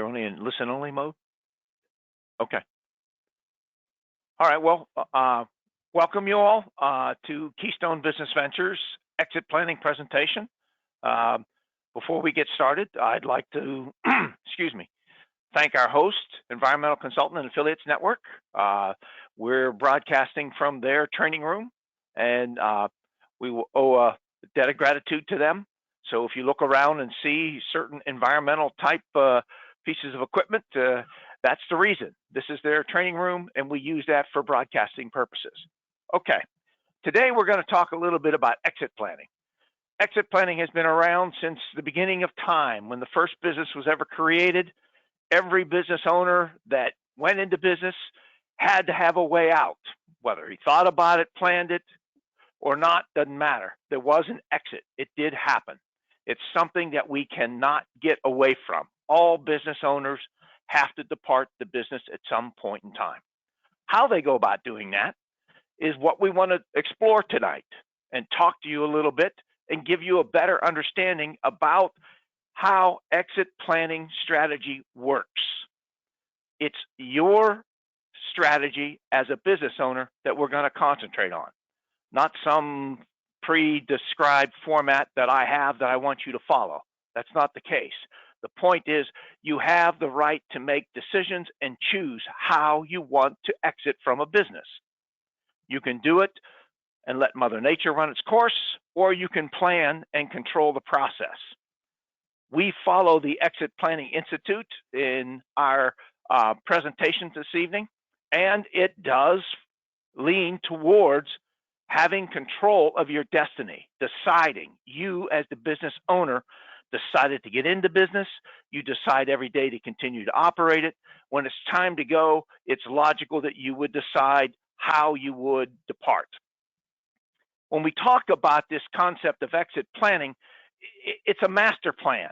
They're only in listen-only mode? Okay. All right. Well, welcome you all to Keystone Business Ventures exit planning presentation. Before we get started, I'd like to, excuse me, thank our host, Environmental Consultant and Affiliates Network. We're broadcasting from their training room, and we will owe a debt of gratitude to them. So if you look around and see certain environmental type pieces of equipment, that's the reason. This is their training room, and we use that for broadcasting purposes. Okay, today we're going to talk a little bit about exit planning. Exit planning has been around since the beginning of time. When the first business was ever created, every business owner that went into business had to have a way out. Whether he thought about it, planned it, or not, doesn't matter. There was an exit. It did happen. It's something that we cannot get away from. All business owners have to depart the business at some point in time. How they go about doing that is what we want to explore tonight and talk to you a little bit and give you a better understanding about how exit planning strategy works. It's your strategy as a business owner that we're going to concentrate on, not some pre-described format that I have that I want you to follow. That's not the case. The point is you have the right to make decisions and choose how you want to exit from a business. You can do it and let Mother Nature run its course, or you can plan and control the process. We follow the Exit Planning Institute in our presentations this evening, and it does lean towards having control of your destiny, deciding. You as the business owner decided to get into business. You decide every day to continue to operate it. When it's time to go, it's logical that you would decide how you would depart. When we talk about this concept of exit planning, it's a master plan.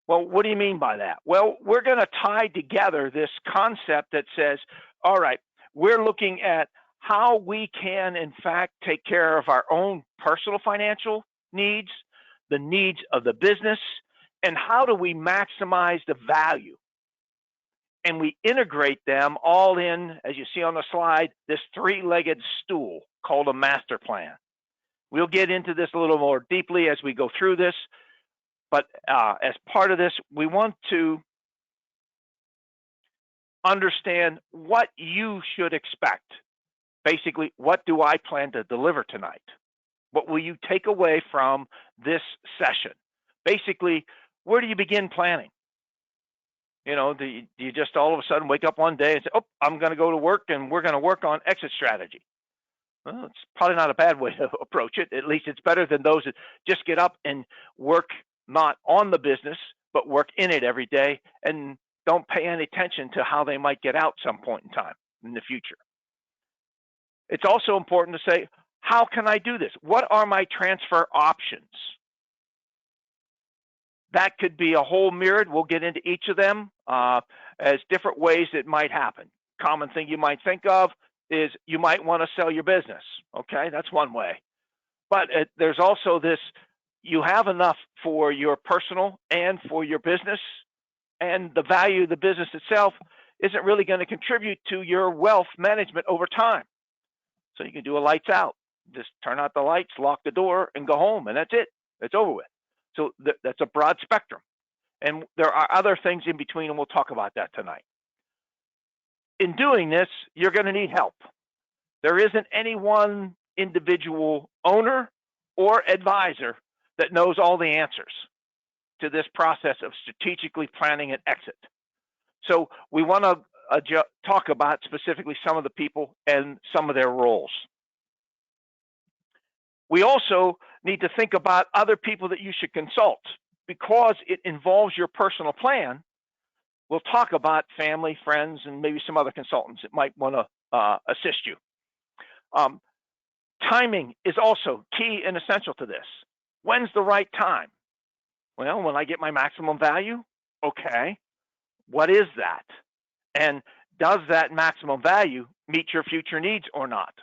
Well, what do you mean by that? Well, we're going to tie together this concept that says, all right, we're looking at how we can, in fact, take care of our own personal financial needs, the needs of the business, and how do we maximize the value. And we integrate them all in, as you see on the slide, this three-legged stool called a master plan. We'll get into this a little more deeply as we go through this, but as part of this, we want to understand what you should expect. Basically, what do I plan to deliver tonight? What will you take away from this session? Basically, where do you begin planning? You know, do you just all of a sudden wake up one day and say, oh, I'm going to go to work and we're going to work on exit strategy? Well, it's probably not a bad way to approach it. At least it's better than those that just get up and work not on the business, but work in it every day and don't pay any attention to how they might get out some point in time in the future. It's also important to say, how can I do this? What are my transfer options? That could be a whole myriad. We'll get into each of them as different ways it might happen. Common thing you might think of is you might want to sell your business. Okay, that's one way. But there's also this, you have enough for your personal and for your business, and the value of the business itself isn't really going to contribute to your wealth management over time. So you can do a lights out. Just turn out the lights, lock the door, and go home, and that's it. It's over with. So that's a broad spectrum. And there are other things in between, and we'll talk about that tonight. In doing this, you're going to need help. There isn't any one individual owner or advisor that knows all the answers to this process of strategically planning an exit. So we want to talk about specifically some of the people and some of their roles. We also need to think about other people that you should consult because it involves your personal plan. We'll talk about family, friends, and maybe some other consultants that might want to assist you. Timing is also key and essential to this. When's the right time? Well, when I get my maximum value, okay. What is that? And does that maximum value meet your future needs or not?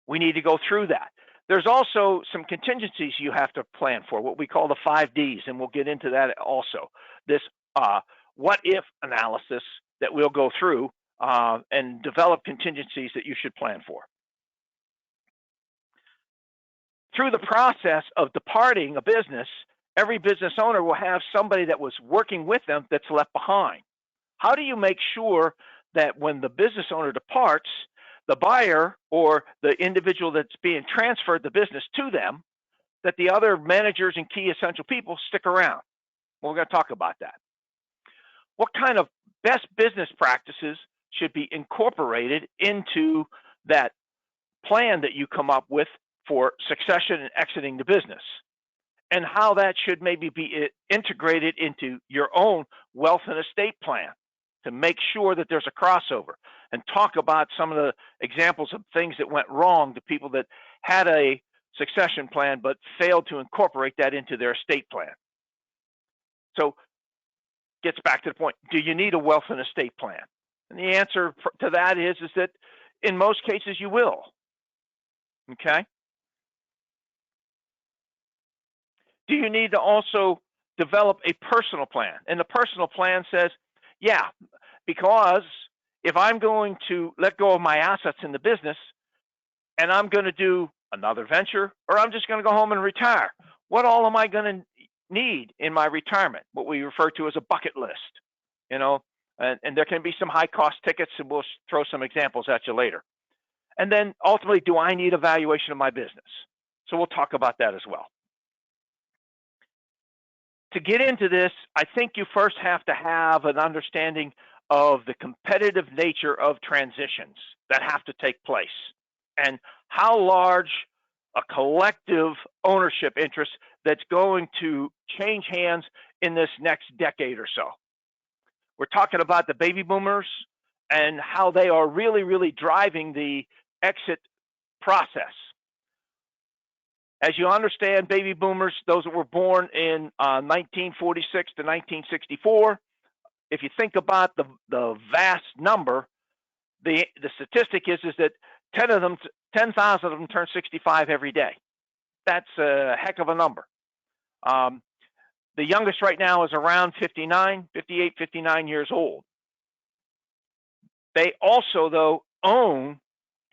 We need to go through that. There's also some contingencies you have to plan for, what we call the 5 Ds, and we'll get into that also. This what-if analysis that we'll go through and develop contingencies that you should plan for. Through the process of departing a business, every business owner will have somebody that was working with them that's left behind. How do you make sure that when the business owner departs, the buyer or the individual that's being transferred the business to them, that the other managers and key essential people stick around? Well, we're going to talk about that. What kind of best business practices should be incorporated into that plan that you come up with for succession and exiting the business, and how that should maybe be integrated into your own wealth and estate plan to make sure that there's a crossover, and talk about some of the examples of things that went wrong to people that had a succession plan but failed to incorporate that into their estate plan. So gets back to the point, do you need a wealth and estate plan? And the answer to that is that in most cases you will. Okay. Do you need to also develop a personal plan? And the personal plan says, yeah, because if I'm going to let go of my assets in the business and I'm going to do another venture, or I'm just going to go home and retire, what all am I going to need in my retirement? What we refer to as a bucket list, you know, and there can be some high cost tickets, and we'll throw some examples at you later. And then ultimately, do I need a valuation of my business? So we'll talk about that as well. To get into this, I think you first have to have an understanding of the competitive nature of transitions that have to take place and how large a collective ownership interest that's going to change hands in this next decade or so. We're talking about the baby boomers and how they are really, really driving the exit process. As you understand, baby boomers, those that were born in 1946 to 1964, if you think about the vast number, the statistic is that 10,000 of them turn 65 every day. That's a heck of a number. The youngest right now is around 58, 59 years old. They also, though, own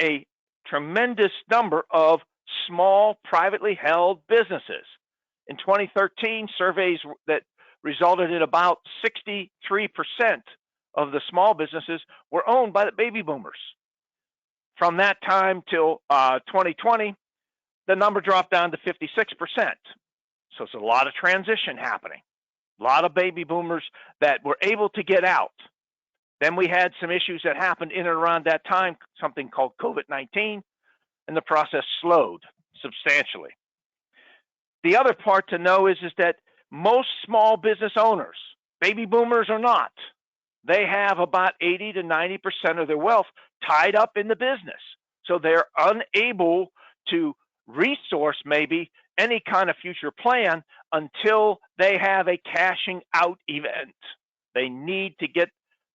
a tremendous number of small, privately held businesses. In 2013, surveys that resulted in about 63% of the small businesses were owned by the baby boomers. From that time till 2020, the number dropped down to 56%. So it's a lot of transition happening. A lot of baby boomers that were able to get out. Then we had some issues that happened in and around that time, something called COVID-19, and the process slowed substantially. The other part to know is that most small business owners, baby boomers or not, they have about 80 to 90% of their wealth tied up in the business. So they're unable to resource maybe any kind of future plan until they have a cashing out event. They need to get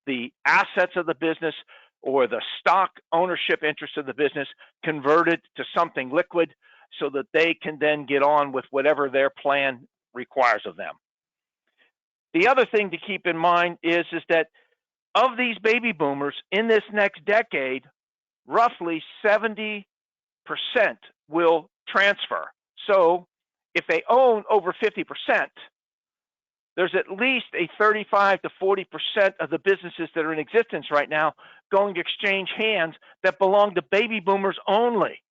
the assets of the business or the stock ownership interest of the business converted to something liquid so that they can then get on with whatever their plan requires of them. The other thing to keep in mind is that of these baby boomers in this next decade, roughly 70% will transfer. So if they own over 50%, there's at least a 35 to 40% of the businesses that are in existence right now going to exchange hands that belong to baby boomers only.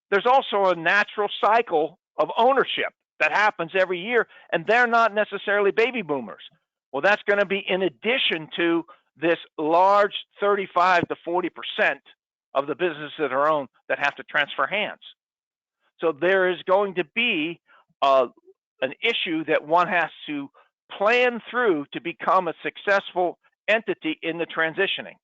There's also a natural cycle of ownership that happens every year, and they're not necessarily baby boomers. Well, that's going to be in addition to this large 35 to 40% of the businesses that are owned that have to transfer hands. So there is going to be an issue that one has to plan through to become a successful entity in the transitioning.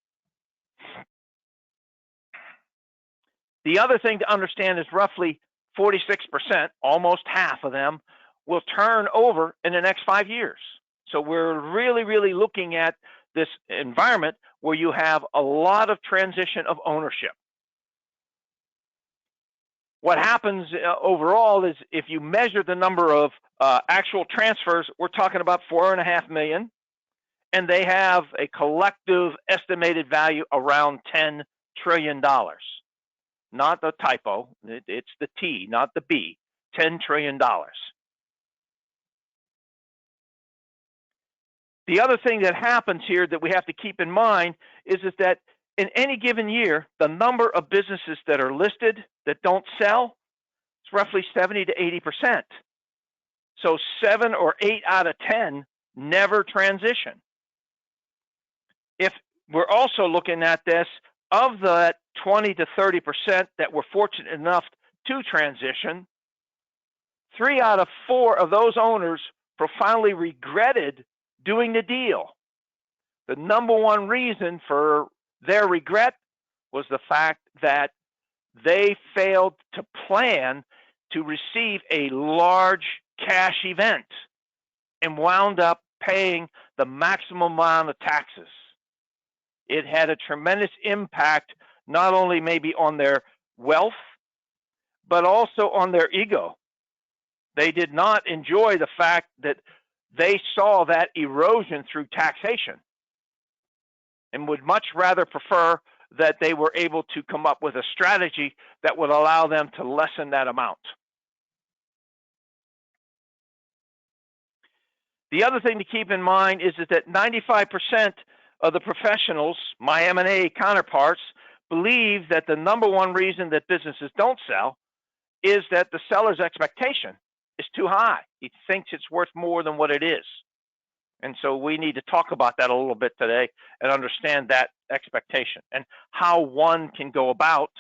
The other thing to understand is roughly 46%, almost half of them, will turn over in the next 5 years. So we're really, really looking at this environment where you have a lot of transition of ownership. What happens overall is if you measure the number of actual transfers, we're talking about 4.5 million and they have a collective estimated value around $10 trillion. Not the typo, it's the T, not the B, $10 trillion. The other thing that happens here that we have to keep in mind is that in any given year, the number of businesses that are listed that don't sell is roughly 70 to 80%. So 7 or 8 out of 10 never transition. If we're also looking at this, of the 20 to 30% that were fortunate enough to transition, 3 out of 4 of those owners profoundly regretted doing the deal. The number one reason for their regret was the fact that they failed to plan to receive a large cash event and wound up paying the maximum amount of taxes. It had a tremendous impact, not only maybe on their wealth, but also on their ego. They did not enjoy the fact that they saw that erosion through taxation and would much rather prefer that they were able to come up with a strategy that would allow them to lessen that amount. The other thing to keep in mind is that 95% of the professionals, my M&A counterparts, believe that the number one reason that businesses don't sell is that the seller's expectation is too high. He thinks it's worth more than what it is. And so we need to talk about that a little bit today and understand that expectation and how one can go about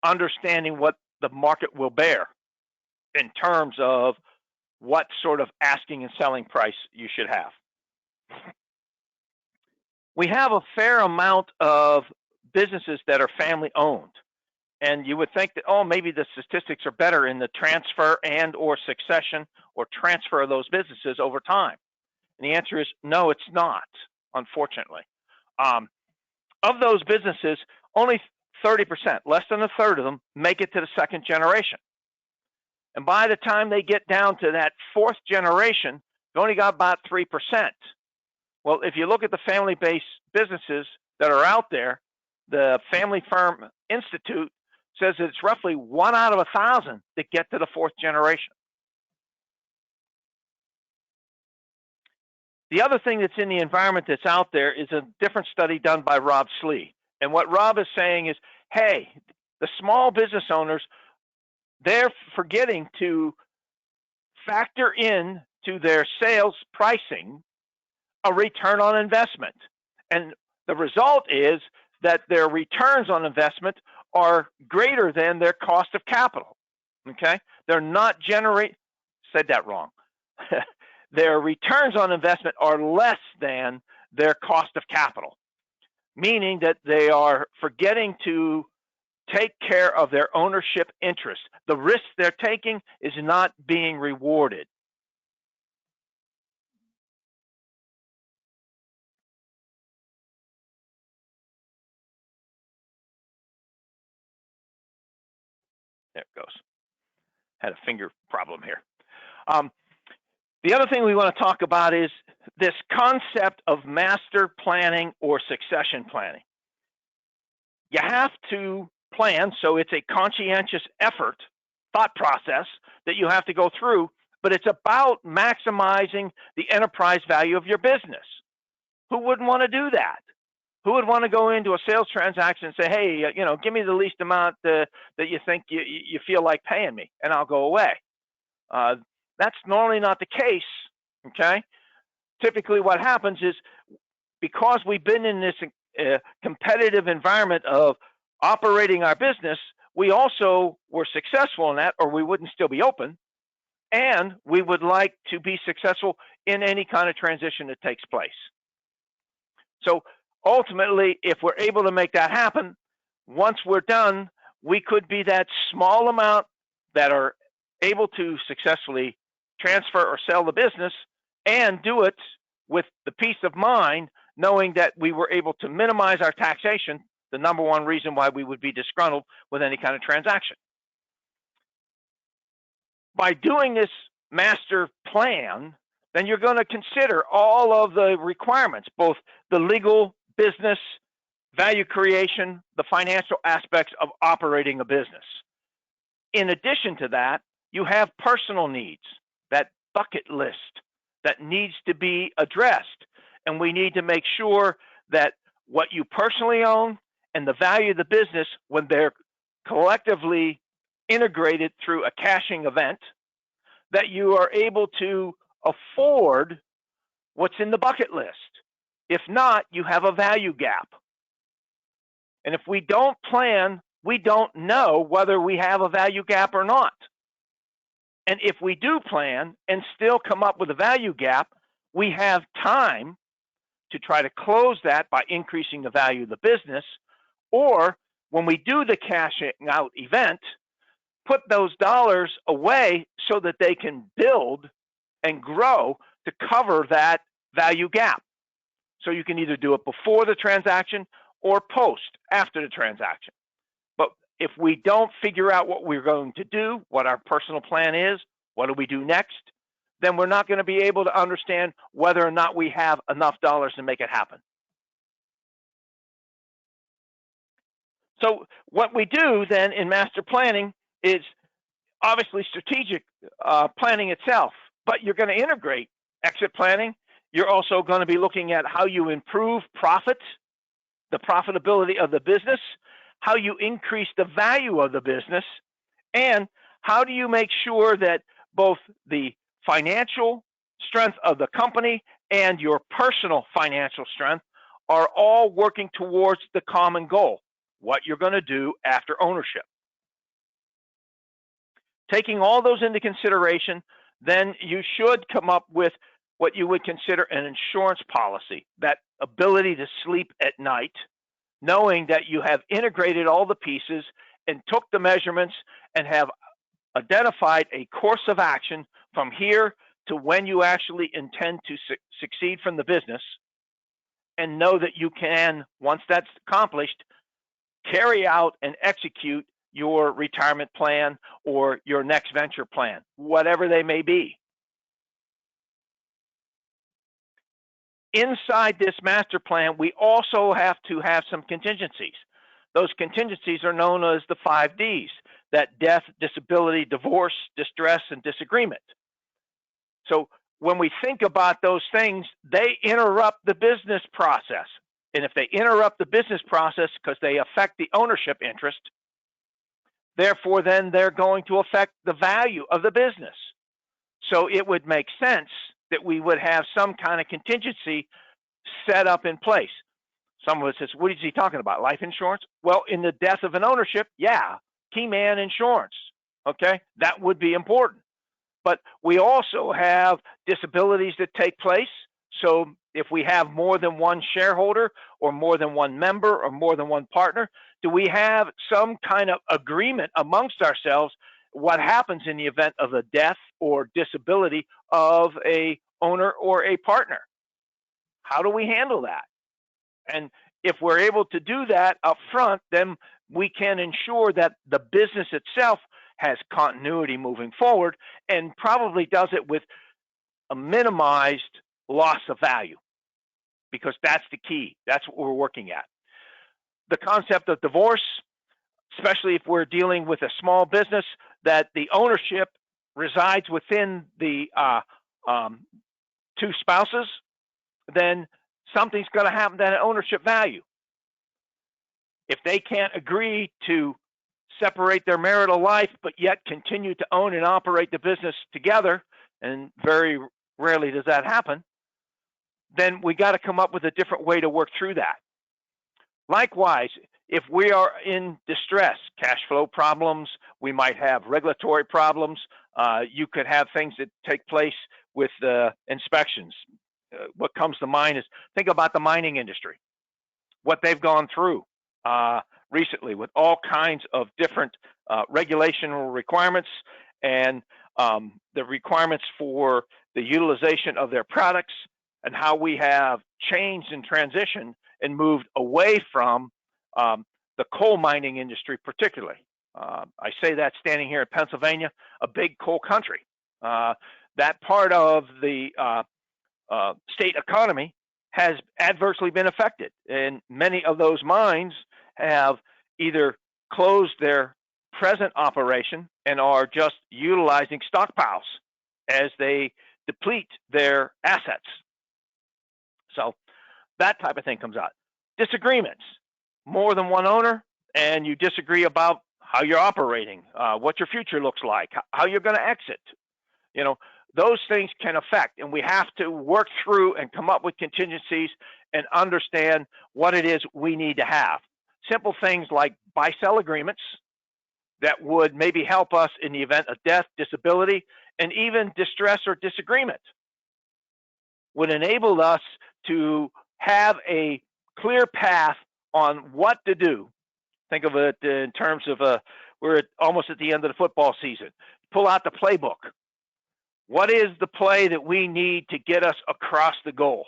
understanding what the market will bear in terms of what sort of asking and selling price you should have. We have a fair amount of businesses that are family owned. And you would think that, oh, maybe the statistics are better in the transfer and or succession or transfer of those businesses over time. And the answer is no, it's not, unfortunately. Of those businesses, only 30%, less than a third of them, make it to the second generation. And by the time they get down to that fourth generation, they only got about 3%. Well, if you look at the family-based businesses that are out there, the Family Firm Institute says that it's roughly 1 out of 1,000 that get to the fourth generation. The other thing that's in the environment that's out there is a different study done by Rob Slee. And what Rob is saying is, hey, the small business owners, they're forgetting to factor in to their sales pricing a return on investment. And the result is that their returns on investment are greater than their cost of capital. Okay? They're not said that wrong. Their returns on investment are less than their cost of capital, meaning that they are forgetting to take care of their ownership interest. The risk they're taking is not being rewarded. There it goes. Had a finger problem here. The other thing we want to talk about is this concept of master planning or succession planning. You have to plan, so it's a conscientious effort, thought process that you have to go through, but it's about maximizing the enterprise value of your business. Who wouldn't want to do that? Who would want to go into a sales transaction and say, hey, give me the least amount that you think you feel like paying me, and I'll go away? That's normally not the case, okay? Typically what happens is because we've been in this competitive environment of operating our business, we also were successful in that, or we wouldn't still be open, and we would like to be successful in any kind of transition that takes place. So ultimately, if we're able to make that happen, once we're done, we could be that small amount that are able to successfully transfer or sell the business and do it with the peace of mind, knowing that we were able to minimize our taxation, the number one reason why we would be disgruntled with any kind of transaction. By doing this master plan, then you're going to consider all of the requirements, both the legal, business, value creation, the financial aspects of operating a business. In addition to that, you have personal needs, that bucket list that needs to be addressed. And we need to make sure that what you personally own and the value of the business, when they're collectively integrated through a cashing event, that you are able to afford what's in the bucket list. If not, you have a value gap. And if we don't plan, we don't know whether we have a value gap or not. And if we do plan and still come up with a value gap, we have time to try to close that by increasing the value of the business, or when we do the cashing out event, put those dollars away so that they can build and grow to cover that value gap. So you can either do it before the transaction or post after the transaction. But if we don't figure out what we're going to do, what our personal plan is, what do we do next, then we're not going to be able to understand whether or not we have enough dollars to make it happen. So what we do then in master planning is obviously strategic planning itself, but you're going to integrate exit planning. You're also going to be looking at how you improve profit, the profitability of the business, how you increase the value of the business, and how do you make sure that both the financial strength of the company and your personal financial strength are all working towards the common goal, what you're going to do after ownership. Taking all those into consideration, then you should come up with what you would consider an insurance policy, that ability to sleep at night, knowing that you have integrated all the pieces and took the measurements and have identified a course of action from here to when you actually intend to succeed from the business, and know that you can, once that's accomplished, carry out and execute your retirement plan or your next venture plan, whatever they may be. Inside this master plan, we also have to have some contingencies. Those contingencies are known as the 5 Ds, that death, disability, divorce, distress, and disagreement. So when we think about those things, they interrupt the business process. And if they interrupt the business process because they affect the ownership interest, therefore then they're going to affect the value of the business. So it would make sense that we would have some kind of contingency set up in place. Some of us says, what is he talking about? Life insurance? Well, in the death of an ownership, yeah, key man insurance, okay? That would be important. But we also have disabilities that take place. So if we have more than one shareholder or more than one member or more than one partner, do we have some kind of agreement amongst ourselves what happens in the event of a death or disability of a owner or a partner? How do we handle that? And if we're able to do that up front, then we can ensure that the business itself has continuity moving forward and probably does it with a minimized loss of value, because that's the key. That's what we're working at. The concept of divorce, especially if we're dealing with a small business, that the ownership resides within the two spouses, then something's going to happen to that ownership value. If they can't agree to separate their marital life, but yet continue to own and operate the business together, and very rarely does that happen, then we got to come up with a different way to work through that. Likewise, if we are in distress, cash flow problems, we might have regulatory problems. You could have things that take place with inspections. What comes to mind is, think about the mining industry, what they've gone through recently with all kinds of different regulational requirements and the requirements for the utilization of their products, and how we have changed and transitioned and moved away from the coal mining industry particularly. I say that standing here in Pennsylvania, a big coal country. That part of the state economy has adversely been affected, and many of those mines have either closed their present operation and are just utilizing stockpiles as they deplete their assets. So that type of thing comes out. Disagreements, more than one owner, and you disagree about how you're operating, what your future looks like, how you're going to exit. You know, those things can affect, and we have to work through and come up with contingencies and understand what it is we need to have. Simple things like buy-sell agreements that would maybe help us in the event of death, disability, and even distress or disagreement would enable us to have a clear path on what to do. Think of it in terms of we're almost at the end of the football season. Pull out the playbook. What is the play that we need to get us across the goal?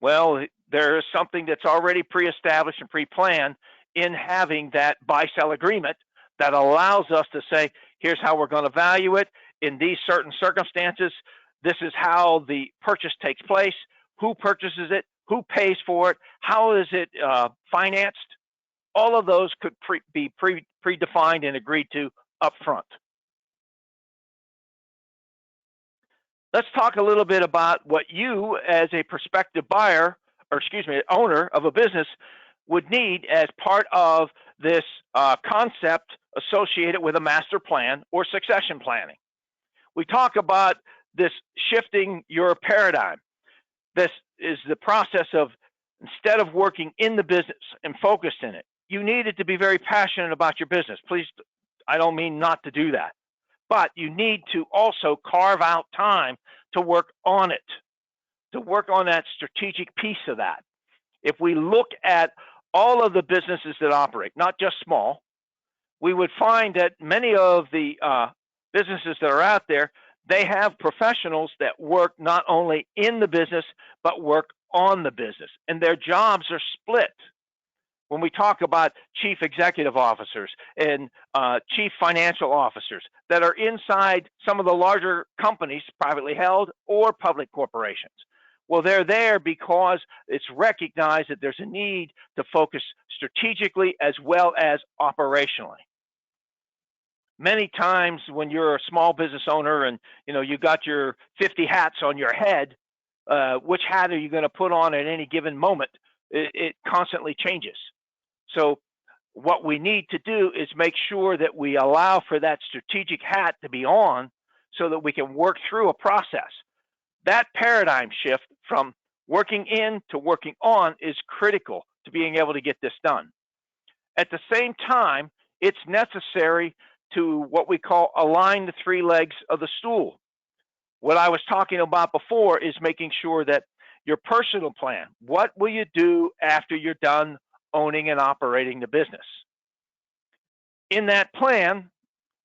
Well, there is something that's already pre-established and pre-planned in having that buy-sell agreement that allows us to say, here's how we're going to value it in these certain circumstances. This is how the purchase takes place, who purchases it, who pays for it, how is it financed. All of those could be predefined and agreed to up front. Let's talk a little bit about what you as a prospective buyer, or excuse me, owner of a business would need as part of this concept associated with a master plan or succession planning. We talk about this shifting your paradigm. This is the process of, instead of working in the business and focused in it, you needed to be very passionate about your business. Please, I don't mean not to do that, but you need to also carve out time to work on it, to work on that strategic piece of that. If we look at all of the businesses that operate, not just small, we would find that many of the businesses that are out there, they have professionals that work not only in the business, but work on the business, and their jobs are split. When we talk about chief executive officers and chief financial officers that are inside some of the larger companies, privately held or public corporations, well, they're there because it's recognized that there's a need to focus strategically as well as operationally. Many times when you're a small business owner and you got your 50 hats on your head, which hat are you going to put on at any given moment? It constantly changes. So what we need to do is make sure that we allow for that strategic hat to be on so that we can work through a process. That paradigm shift from working in to working on is critical to being able to get this done. At the same time, it's necessary to what we call align the three legs of the stool. What I was talking about before is making sure that your personal plan, what will you do after you're done owning and operating the business? In that plan,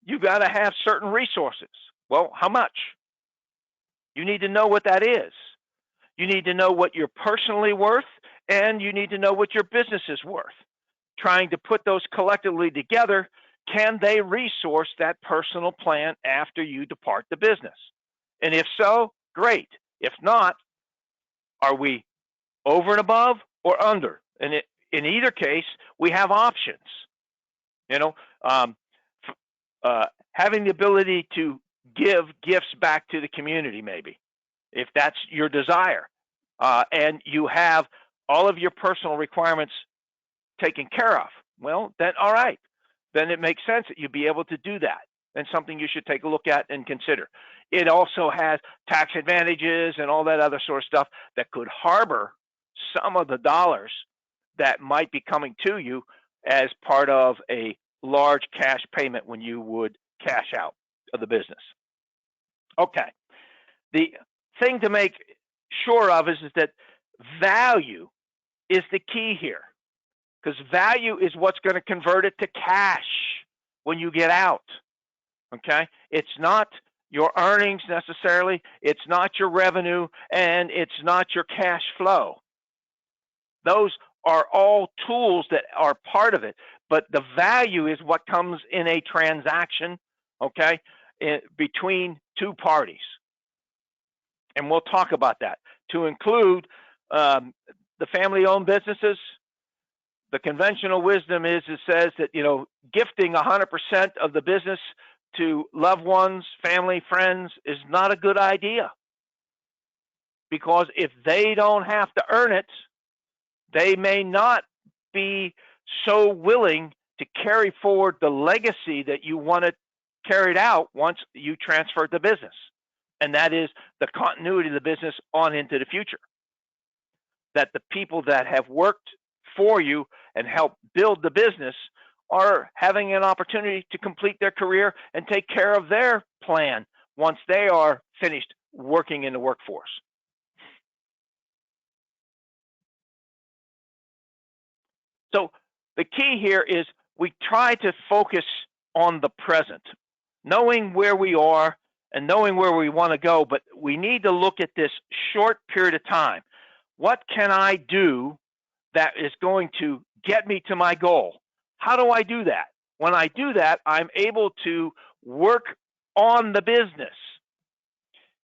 you got to have certain resources. Well, how much? You need to know what that is. You need to know what you're personally worth, and you need to know what your business is worth. Trying to put those collectively together, can they resource that personal plan after you depart the business? And if so, great. If not, are we over and above or under? And in either case, we have options. Having the ability to give gifts back to the community, maybe, if that's your desire, and you have all of your personal requirements taken care of, well, then all right. Then it makes sense that you'd be able to do that, and something you should take a look at and consider. It also has tax advantages and all that other sort of stuff that could harbor some of the dollars that might be coming to you as part of a large cash payment when you would cash out of the business. Okay. The thing to make sure of is that value is the key here, because value is what's going to convert it to cash when you get out. Okay? It's not your earnings necessarily, it's not your revenue, and it's not your cash flow. Those are all tools that are part of it, but the value is what comes in a transaction, okay? between two parties. And we'll talk about that. To include the family-owned businesses, the conventional wisdom is it says that, you know, gifting 100% of the business to loved ones, family, friends is not a good idea. Because if they don't have to earn it, they may not be so willing to carry forward the legacy that you want to carried out once you transferred the business. And that is the continuity of the business on into the future. That the people that have worked for you and helped build the business are having an opportunity to complete their career and take care of their plan once they are finished working in the workforce. So the key here is we try to focus on the present, knowing where we are and knowing where we want to go, but we need to look at this short period of time. What can I do that is going to get me to my goal? How do I do that? When I do that, I'm able to work on the business.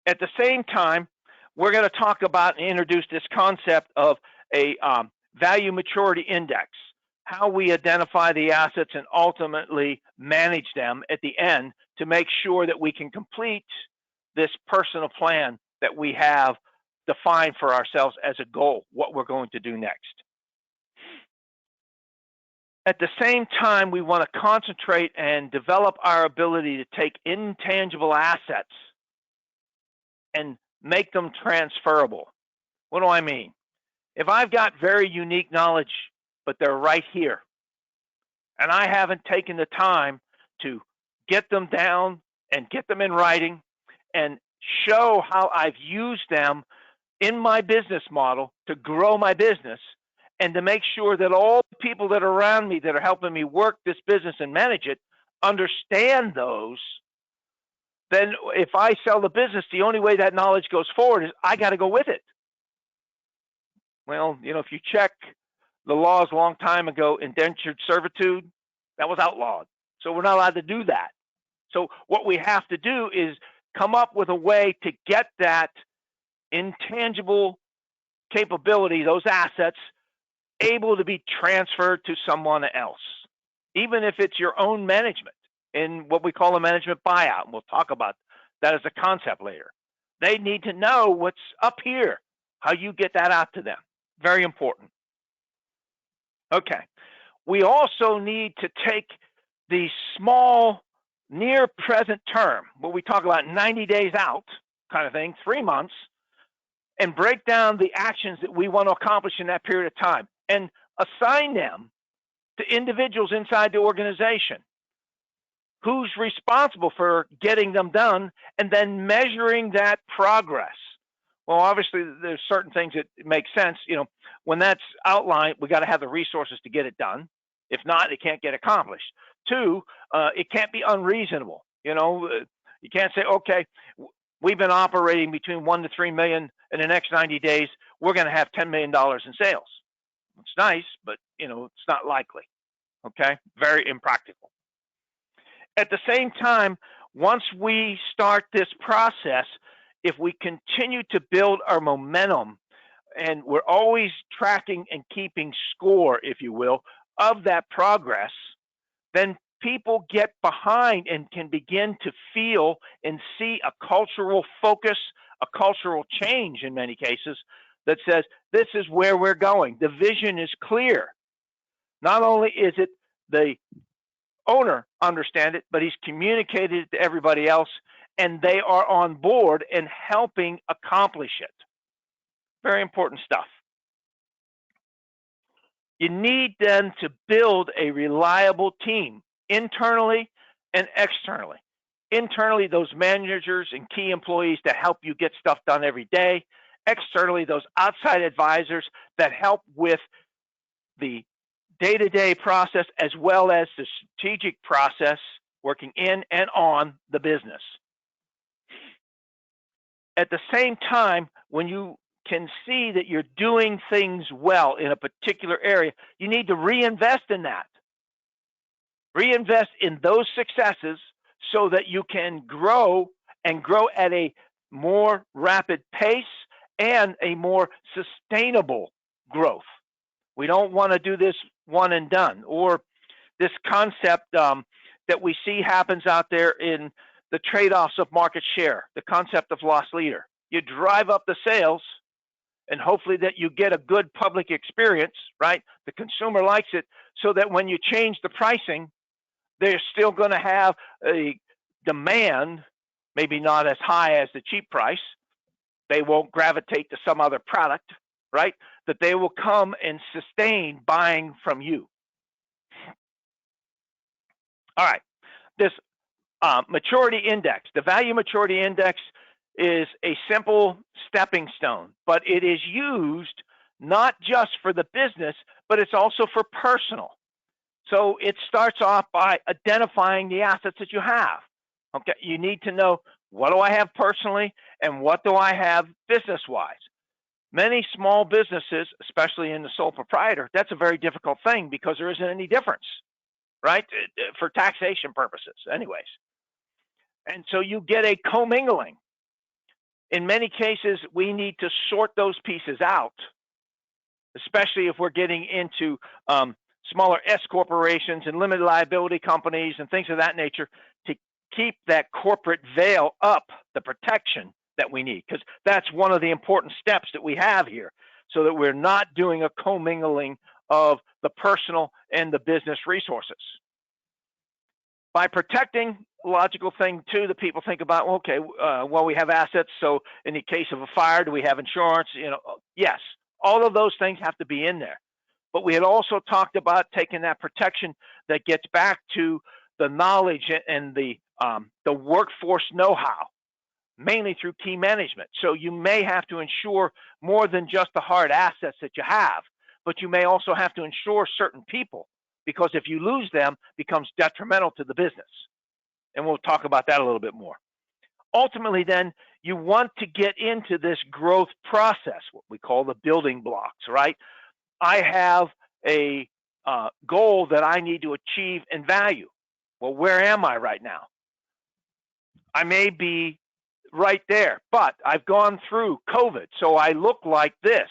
At the same time, we're going to talk about and introduce this concept of a value maturity index, how we identify the assets and ultimately manage them at the end to make sure that we can complete this personal plan that we have defined for ourselves as a goal, what we're going to do next. At the same time, we want to concentrate and develop our ability to take intangible assets and make them transferable. What do I mean? If I've got very unique knowledge, but they're right here, and I haven't taken the time to get them down and get them in writing and show how I've used them in my business model to grow my business and to make sure that all the people that are around me that are helping me work this business and manage it understand those, then if I sell the business, the only way that knowledge goes forward is I got to go with it. Well, you know, if you check the laws a long time ago, indentured servitude, that was outlawed. So we're not allowed to do that. So what we have to do is come up with a way to get that intangible capability, those assets, able to be transferred to someone else, even if it's your own management in what we call a management buyout. And we'll talk about that as a concept later. They need to know what's up here, how you get that out to them. Very important. Okay. We also need to take the small near present term, what we talk about 90 days out kind of thing, 3 months, and break down the actions that we want to accomplish in that period of time and assign them to individuals inside the organization. Who's responsible for getting them done and then measuring that progress? Well, obviously, there's certain things that make sense. You know, when that's outlined, we got to have the resources to get it done. If not, it can't get accomplished. 2, it can't be unreasonable. You know, you can't say, okay, we've been operating between 1 to 3 million in the next 90 days. We're going to have $10 million in sales. It's nice, but, you know, it's not likely. Okay, very impractical. At the same time, once we start this process, if we continue to build our momentum and we're always tracking and keeping score, if you will, of that progress, then people get behind and can begin to feel and see a cultural focus, a cultural change in many cases that says, this is where we're going. The vision is clear. Not only is it the owner understand it, but he's communicated it to everybody else, and they are on board and helping accomplish it. Very important stuff. You need then to build a reliable team, internally and externally. Internally, those managers and key employees to help you get stuff done every day. Externally, those outside advisors that help with the day-to-day process as well as the strategic process working in and on the business. At the same time, when you can see that you're doing things well in a particular area, you need to reinvest in that. Reinvest in those successes so that you can grow and grow at a more rapid pace and a more sustainable growth. We don't want to do this one and done, or this concept that we see happens out there in the trade-offs of market share, the concept of loss leader. You drive up the sales and hopefully that you get a good public experience, right? The consumer likes it, so that when you change the pricing, they're still going to have a demand, maybe not as high as the cheap price. They won't gravitate to some other product, right? That they will come and sustain buying from you. All right, this maturity index, the value maturity index is a simple stepping stone, but it is used not just for the business, but it's also for personal. So it starts off by identifying the assets that you have. Okay, you need to know, what do I have personally and what do I have business-wise? Many small businesses, especially in the sole proprietor, that's a very difficult thing because there isn't any difference, right? For taxation purposes, anyways. And so you get a commingling. In many cases, we need to sort those pieces out, especially if we're getting into smaller S corporations and limited liability companies and things of that nature, to keep that corporate veil up, the protection that we need, because that's one of the important steps that we have here, so that we're not doing a commingling of the personal and the business resources. By protecting, logical thing too that people think about, okay, well, we have assets, so in the case of a fire, do we have insurance? Yes, all of those things have to be in there. But we had also talked about taking that protection that gets back to the knowledge and the workforce know-how, mainly through key management. So you may have to insure more than just the hard assets that you have, but you may also have to insure certain people, because if you lose them, it becomes detrimental to the business. And we'll talk about that a little bit more. Ultimately, then, you want to get into this growth process, what we call the building blocks, right? I have a goal that I need to achieve in value. Well, where am I right now? I may be right there, but I've gone through COVID, so I look like this.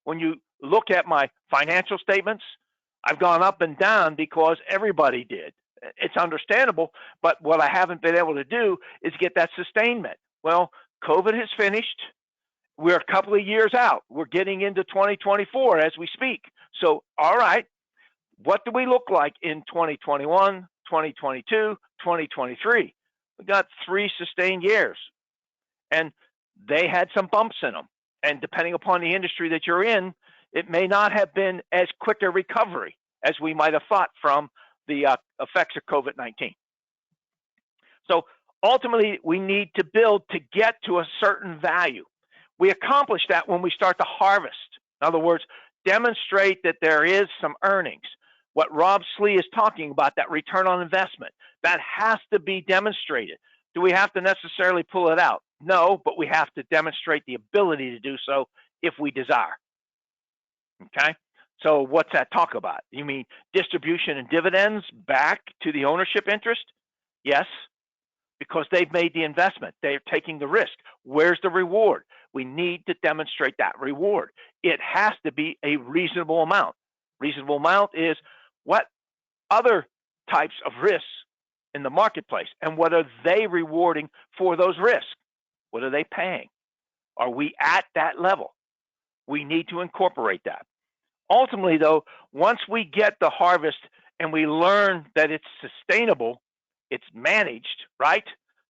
When you look at my financial statements, I've gone up and down because everybody did. It's understandable, but what I haven't been able to do is get that sustainment. Well, COVID has finished. We're a couple of years out. We're getting into 2024 as we speak. So, all right, what do we look like in 2021, 2022, 2023? We got 3 sustained years, and they had some bumps in them. And depending upon the industry that you're in, it may not have been as quick a recovery as we might have thought from the effects of COVID-19. So ultimately, we need to build to get to a certain value. We accomplish that when we start to harvest. In other words, demonstrate that there is some earnings. What Rob Slee is talking about, that return on investment, that has to be demonstrated. Do we have to necessarily pull it out? No, but we have to demonstrate the ability to do so if we desire. Okay? So what's that talk about? You mean distribution and dividends back to the ownership interest? Yes, because they've made the investment. They're taking the risk. Where's the reward? We need to demonstrate that reward. It has to be a reasonable amount. Reasonable amount is what other types of risks in the marketplace, and what are they rewarding for those risks? What are they paying? Are we at that level? We need to incorporate that. Ultimately, though, once we get the harvest and we learn that it's sustainable, it's managed, right?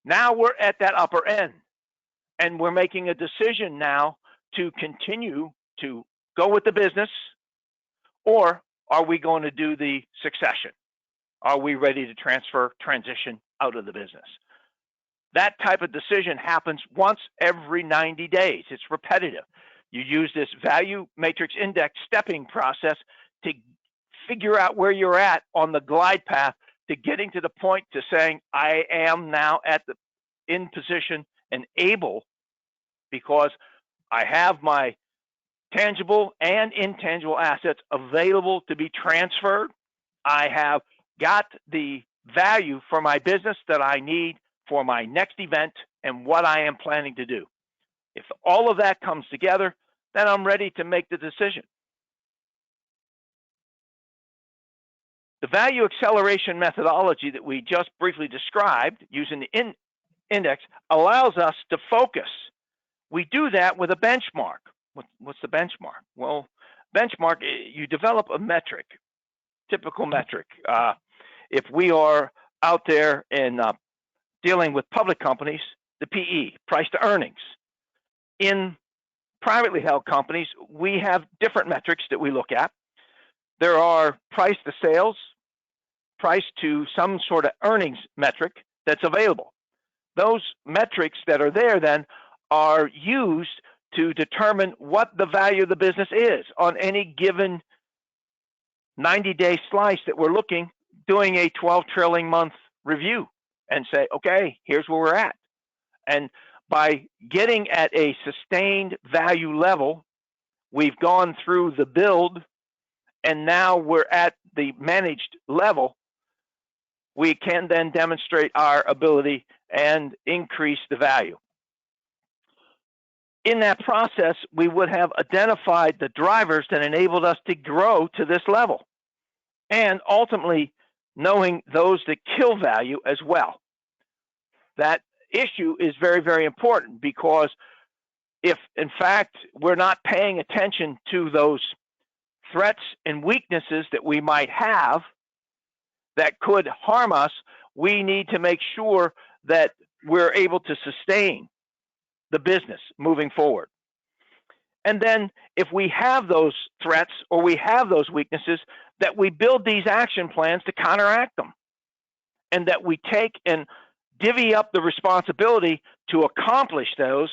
Now we're at that upper end, and we're making a decision now to continue to go with the business, or are we going to do the succession? Are we ready to transition out of the business? That type of decision happens once every 90 days. It's repetitive. You use this value matrix index stepping process to figure out where you're at on the glide path to getting to the point to saying, I am now in position and able, because I have my tangible and intangible assets available to be transferred. I have got the value for my business that I need for my next event and what I am planning to do. If all of that comes together, then I'm ready to make the decision. The value acceleration methodology that we just briefly described using the index allows us to focus. We do that with a benchmark. What's the benchmark? Well, benchmark, you develop a metric, typical metric. If we are out there and dealing with public companies, the PE, price to earnings. In privately held companies, we have different metrics that we look at. There are price to sales, price to some sort of earnings metric that's available. Those metrics that are there then are used to determine what the value of the business is on any given 90-day slice that we're doing a 12 trailing month review and say, okay, here's where we're at. And by getting at a sustained value level, we've gone through the build and now we're at the managed level. We can then demonstrate our ability and increase the value. In that process, we would have identified the drivers that enabled us to grow to this level, and ultimately knowing those that kill value as well. That issue is very, very important, because if, in fact, we're not paying attention to those threats and weaknesses that we might have that could harm us, we need to make sure that we're able to sustain the business moving forward. And then if we have those threats or we have those weaknesses, that we build these action plans to counteract them, and that we take and divvy up the responsibility to accomplish those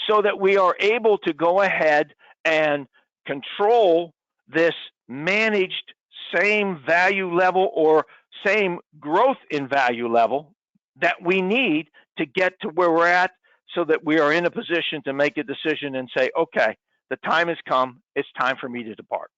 so that we are able to go ahead and control this managed same value level or same growth in value level that we need to get to where we're at, so that we are in a position to make a decision and say, okay, the time has come, it's time for me to depart.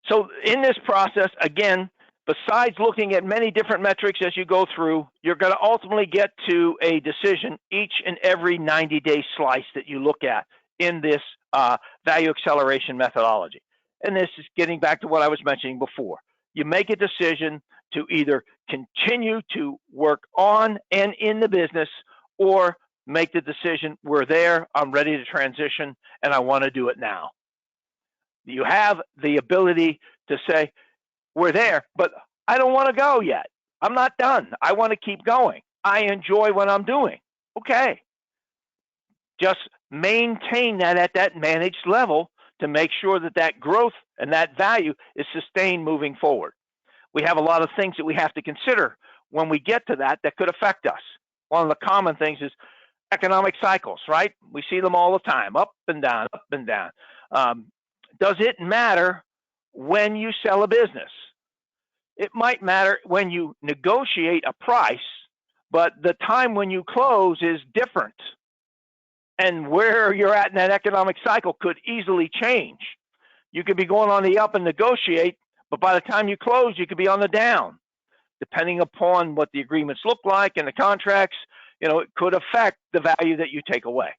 So in this process, again, besides looking at many different metrics as you go through, you're going to ultimately get to a decision each and every 90-day slice that you look at in this value acceleration methodology. And this is getting back to what I was mentioning before. You make a decision to either continue to work on and in the business, or make the decision, we're there, I'm ready to transition, and I want to do it now. You have the ability to say, we're there, but I don't want to go yet. I'm not done. I want to keep going. I enjoy what I'm doing. Okay. Just maintain that at that managed level to make sure that that growth and that value is sustained moving forward. We have a lot of things that we have to consider when we get to that could affect us. One of the common things is economic cycles, right? We see them all the time, up and down, up and down. Does it matter when you sell a business? It might matter when you negotiate a price, but the time when you close is different. And where you're at in that economic cycle could easily change. You could be going on the up and negotiate, but by the time you close, you could be on the down. Depending upon what the agreements look like and the contracts, it could affect the value that you take away.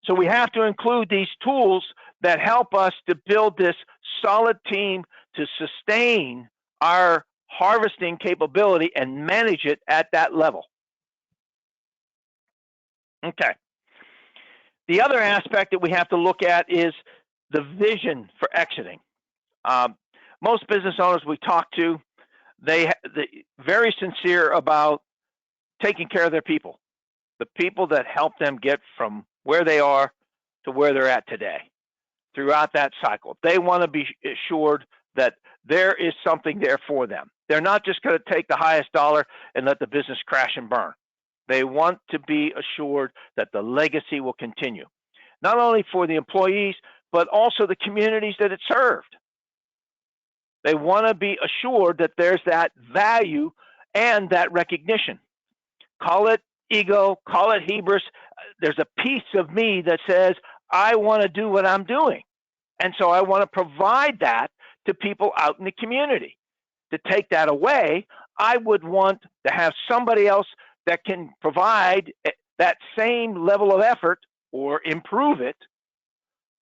So we have to include these tools that help us to build this solid team to sustain our harvesting capability and manage it at that level. Okay. The other aspect that we have to look at is the vision for exiting. Most business owners we talk to, they're very sincere about taking care of their people, the people that help them get from where they are to where they're at today throughout that cycle. They want to be assured that there is something there for them. They're not just going to take the highest dollar and let the business crash and burn. They want to be assured that the legacy will continue, not only for the employees, but also the communities that it served. They want to be assured that there's that value and that recognition. Call it ego, call it hubris. There's a piece of me that says, I want to do what I'm doing. And so I want to provide that to people out in the community. To take that away, I would want to have somebody else that can provide that same level of effort or improve it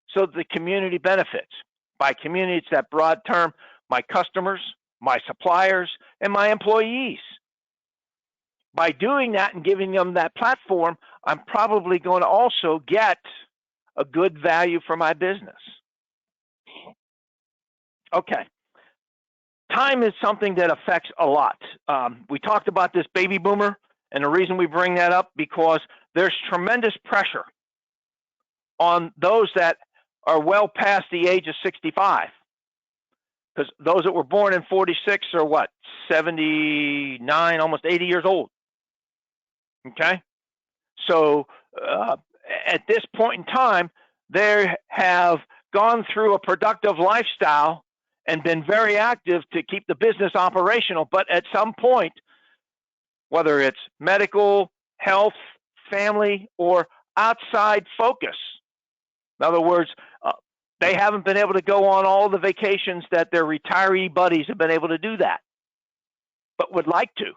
so the community benefits. By community, it's that broad term, my customers, my suppliers, and my employees. By doing that and giving them that platform, I'm probably going to also get a good value for my business. Okay. Time is something that affects a lot. We talked about this baby boomer, and the reason we bring that up because there's tremendous pressure on those that are well past the age of 65. Because those that were born in 46 are what, 79, almost 80 years old. Okay? So at this point in time, they have gone through a productive lifestyle and been very active to keep the business operational. But at some point, whether it's medical, health, family, or outside focus, in other words, they haven't been able to go on all the vacations that their retiree buddies have been able to do that, but would like to.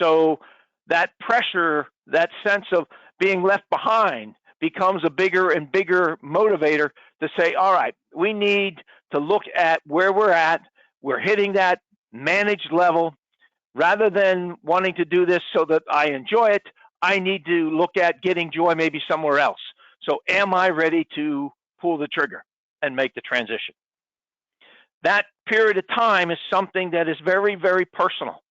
So that pressure, that sense of being left behind becomes a bigger and bigger motivator to say, all right, we need to look at where we're at. We're hitting that managed level. Rather than wanting to do this so that I enjoy it, I need to look at getting joy maybe somewhere else. So am I ready to pull the trigger and make the transition? That period of time is something that is very, very personal.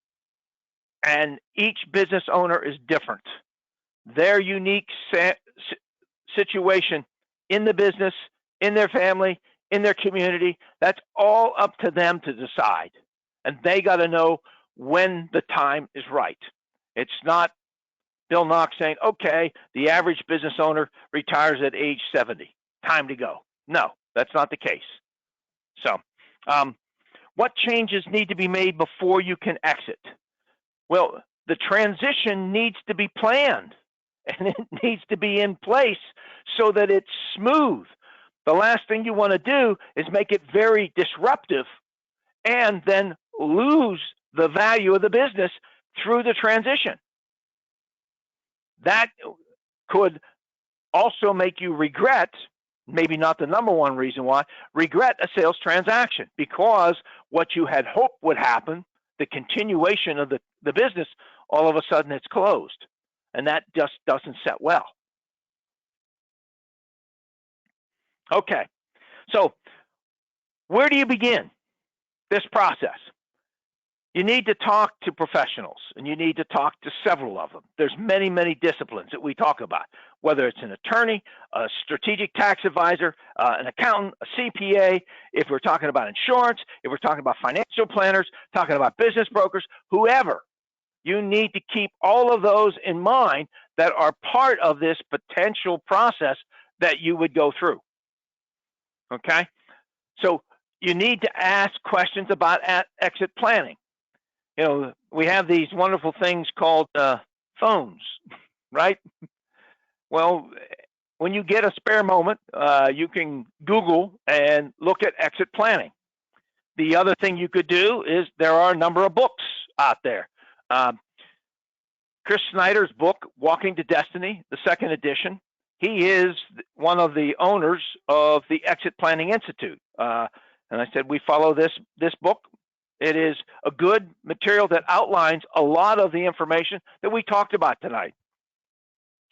And each business owner is different. Their unique situation in the business, in their family, in their community, that's all up to them to decide. And they got to know when the time is right. It's not Bill Knox saying, okay, the average business owner retires at age 70. Time to go. No, that's not the case. So what changes need to be made before you can exit? Well, the transition needs to be planned and it needs to be in place so that it's smooth. The last thing you want to do is make it very disruptive and then lose the value of the business through the transition. That could also make you regret, maybe not the number one reason why, regret a sales transaction because what you had hoped would happen, the continuation of the business, all of a sudden it's closed. And that just doesn't set well. Okay, so where do you begin this process? You need to talk to professionals, and you need to talk to several of them. There's many, many disciplines that we talk about, whether it's an attorney, a strategic tax advisor, an accountant, a CPA, if we're talking about insurance, if we're talking about financial planners, talking about business brokers, whoever. You need to keep all of those in mind that are part of this potential process that you would go through. Okay? So you need to ask questions about exit planning. You know, we have these wonderful things called phones, right? Well, when you get a spare moment, you can Google and look at exit planning. The other thing you could do is there are a number of books out there. Chris Snyder's book, Walking to Destiny, the second edition, he is one of the owners of the Exit Planning Institute. And I said, we follow this book. It is a good material that outlines a lot of the information that we talked about tonight.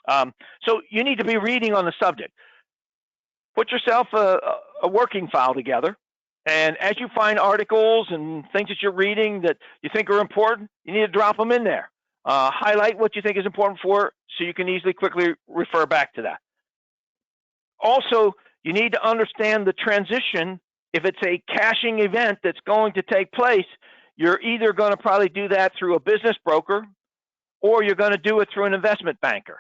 So you need to be reading on the subject. Put yourself a working file together. And as you find articles and things that you're reading that you think are important, you need to drop them in there. Highlight what you think is important for so you can easily, quickly refer back to that. Also, you need to understand the transition. If it's a cashing event that's going to take place, you're either going to probably do that through a business broker or you're going to do it through an investment banker.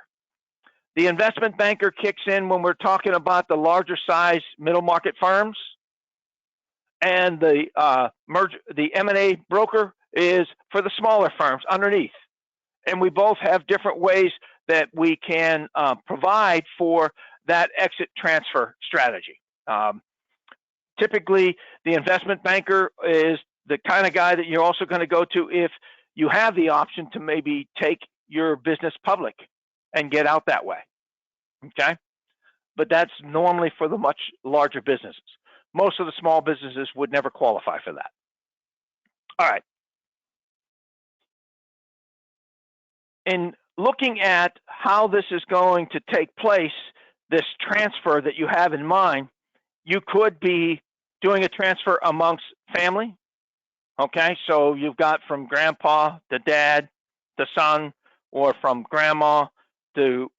The investment banker kicks in when we're talking about the larger size middle market firms, and the M&A broker is for the smaller firms underneath. And we both have different ways that we can provide for that exit transfer strategy. Typically, the investment banker is the kind of guy that you're also going to go to if you have the option to maybe take your business public and get out that way. Okay? But that's normally for the much larger businesses. Most of the small businesses would never qualify for that. All right. In looking at how this is going to take place, this transfer that you have in mind, you could be doing a transfer amongst family. Okay, so you've got from grandpa to dad to son, or from grandma to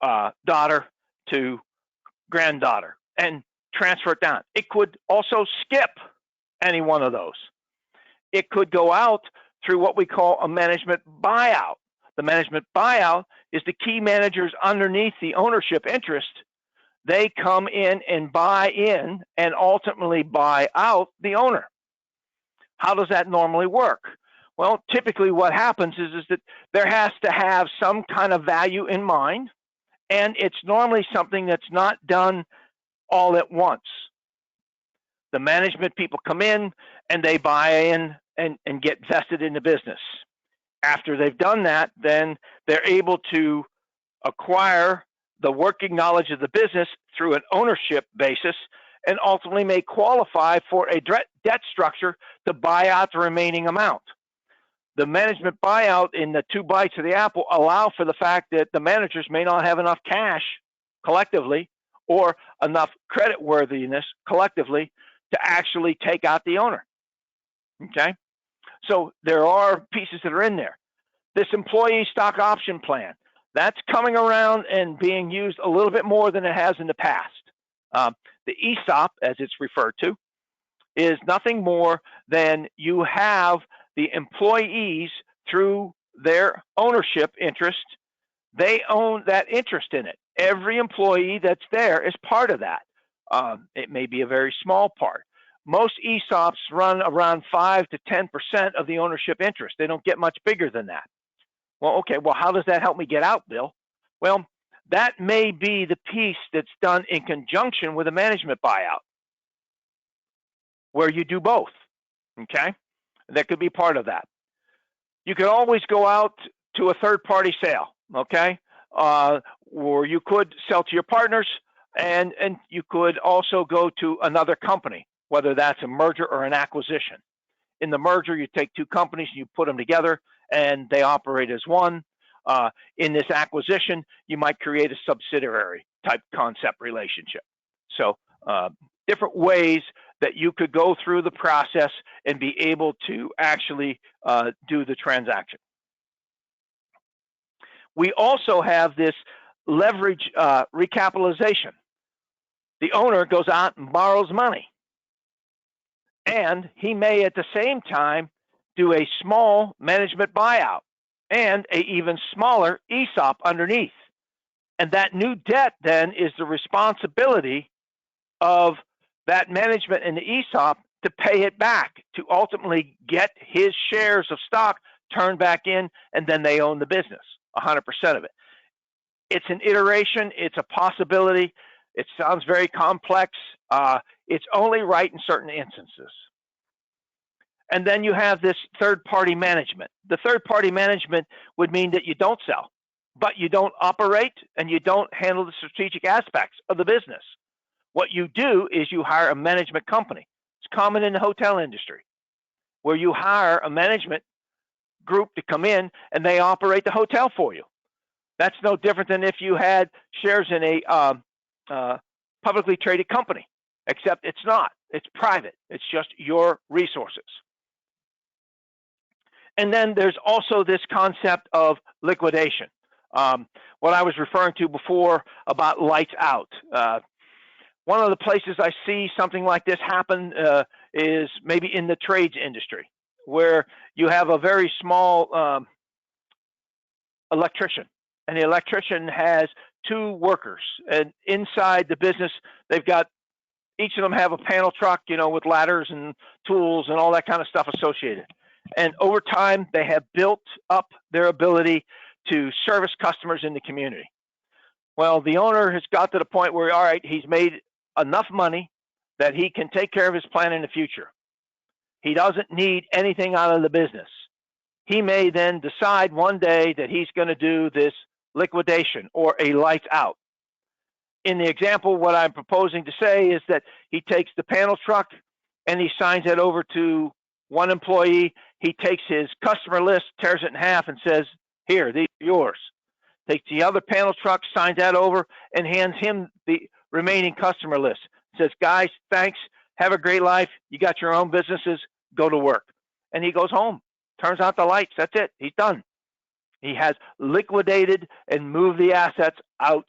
daughter to granddaughter, and transfer it down. It could also skip any one of those. It could go out through what we call a management buyout. The management buyout is the key managers underneath the ownership interest. They come in and buy in and ultimately buy out the owner. How does that normally work? Well, typically what happens is that there has to have some kind of value in mind, and it's normally something that's not done all at once. The management people come in and they buy in and get vested in the business. After they've done that, then they're able to acquire the working knowledge of the business through an ownership basis, and ultimately may qualify for a debt structure to buy out the remaining amount. The management buyout in the 2 bites of the apple allow for the fact that the managers may not have enough cash collectively or enough credit worthiness collectively to actually take out the owner. Okay? So there are pieces that are in there. This employee stock option plan, that's coming around and being used a little bit more than it has in the past. The ESOP, as it's referred to, is nothing more than you have the employees through their ownership interest. They own that interest in it. Every employee that's there is part of that. It may be a very small part. Most ESOPs run around 5 to 10% of the ownership interest. They don't get much bigger than that. Well, okay, well, how does that help me get out, Bill? Well, that may be the piece that's done in conjunction with a management buyout, where you do both, okay? That could be part of that. You could always go out to a third-party sale, okay? Or you could sell to your partners, and you could also go to another company, whether that's a merger or an acquisition. In the merger, you take 2 companies and you put them together, and they operate as one. In this acquisition, you might create a subsidiary type concept relationship. So different ways that you could go through the process and be able to actually do the transaction. We also have this leverage recapitalization. The owner goes out and borrows money, and he may at the same time do a small management buyout and an even smaller ESOP underneath. And that new debt then is the responsibility of that management and the ESOP to pay it back, to ultimately get his shares of stock turned back in, and then they own the business, 100% of it. It's an iteration, it's a possibility. It sounds very complex. It's only right in certain instances. And then you have this third-party management. The third-party management would mean that you don't sell, but you don't operate and you don't handle the strategic aspects of the business. What you do is you hire a management company. It's common in the hotel industry, where you hire a management group to come in and they operate the hotel for you. That's no different than if you had shares in a publicly traded company, except it's not. It's private. It's just your resources. And then there's also this concept of liquidation. What I was referring to before about lights out. One of the places I see something like this happen is maybe in the trades industry, where you have a very small electrician, and the electrician has 2 workers, and inside the business, they've got, each of them have a panel truck, with ladders and tools and all that kind of stuff associated. And over time, they have built up their ability to service customers in the community. Well, the owner has got to the point where, all right, he's made enough money that he can take care of his plan in the future. He doesn't need anything out of the business. He may then decide one day that he's going to do this liquidation or a lights out. In the example, what I'm proposing to say is that he takes the panel truck and he signs it over to one employee. He takes his customer list, tears it in half, and says, here, these are yours. Takes the other panel truck, signs that over, and hands him the remaining customer list. Says, guys, thanks. Have a great life. You got your own businesses. Go to work. And he goes home, turns out the lights. That's it. He's done. He has liquidated and moved the assets out.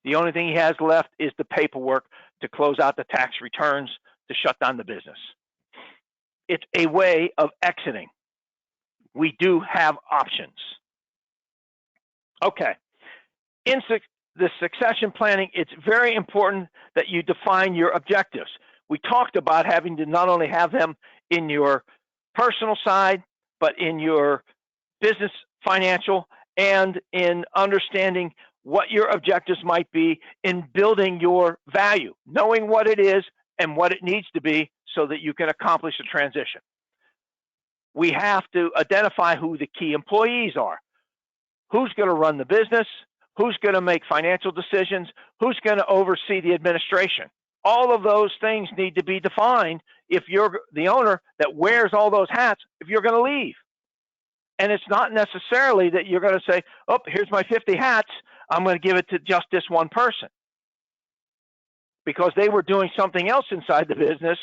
The only thing he has left is the paperwork to close out the tax returns to shut down the business. It's a way of exiting. We do have options. Okay. In the succession planning, it's very important that you define your objectives. We talked about having to not only have them in your personal side, but in your business, financial, and in understanding what your objectives might be in building your value, knowing what it is and what it needs to be so that you can accomplish the transition. We have to identify who the key employees are. Who's going to run the business? Who's going to make financial decisions? Who's going to oversee the administration? All of those things need to be defined if you're the owner that wears all those hats, if you're going to leave. And it's not necessarily that you're going to say, oh, here's my 50 hats. I'm going to give it to just this one person. Because they were doing something else inside the business,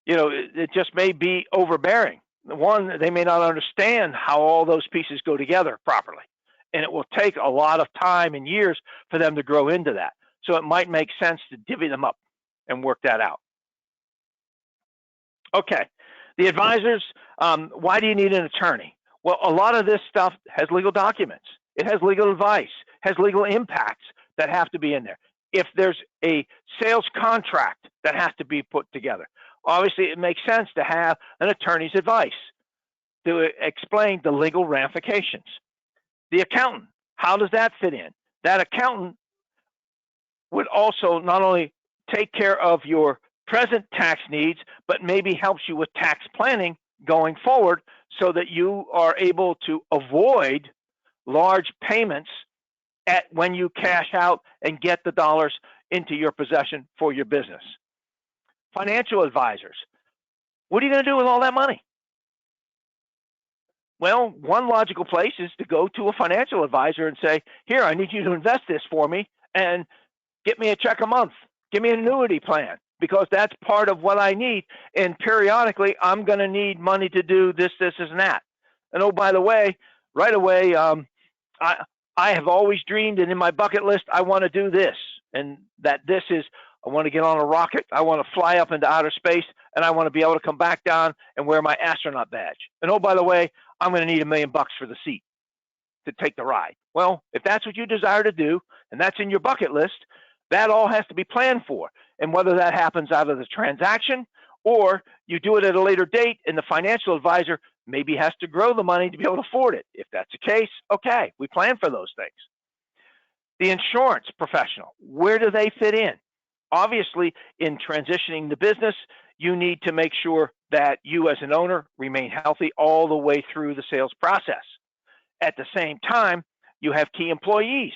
it just may be overbearing. One, they may not understand how all those pieces go together properly. And it will take a lot of time and years for them to grow into that. So it might make sense to divvy them up and work that out. Okay, the advisors, why do you need an attorney? Well, a lot of this stuff has legal documents. It has legal advice, has legal impacts that have to be in there. If there's a sales contract that has to be put together, obviously it makes sense to have an attorney's advice to explain the legal ramifications. The accountant, how does that fit in? That accountant would also not only take care of your present tax needs, but maybe helps you with tax planning going forward so that you are able to avoid large payments when you cash out and get the dollars into your possession for your business. Financial advisors, what are you going to do with all that money? Well, one logical place is to go to a financial advisor and say, here, I need you to invest this for me and get me a check a month. Give me an annuity plan because that's part of what I need. And periodically, I'm going to need money to do this, and that. And oh, by the way, right away, I have always dreamed, and in my bucket list, I want to do this. And that this is, I want to get on a rocket. I want to fly up into outer space, and I want to be able to come back down and wear my astronaut badge. And oh, by the way, I'm going to need $1 million for the seat to take the ride. Well, if that's what you desire to do, and that's in your bucket list, that all has to be planned for. And whether that happens out of the transaction or you do it at a later date and the financial advisor maybe has to grow the money to be able to afford it. If that's the case, okay, we plan for those things. The insurance professional, where do they fit in? Obviously, in transitioning the business, you need to make sure that you as an owner remain healthy all the way through the sales process. At the same time, you have key employees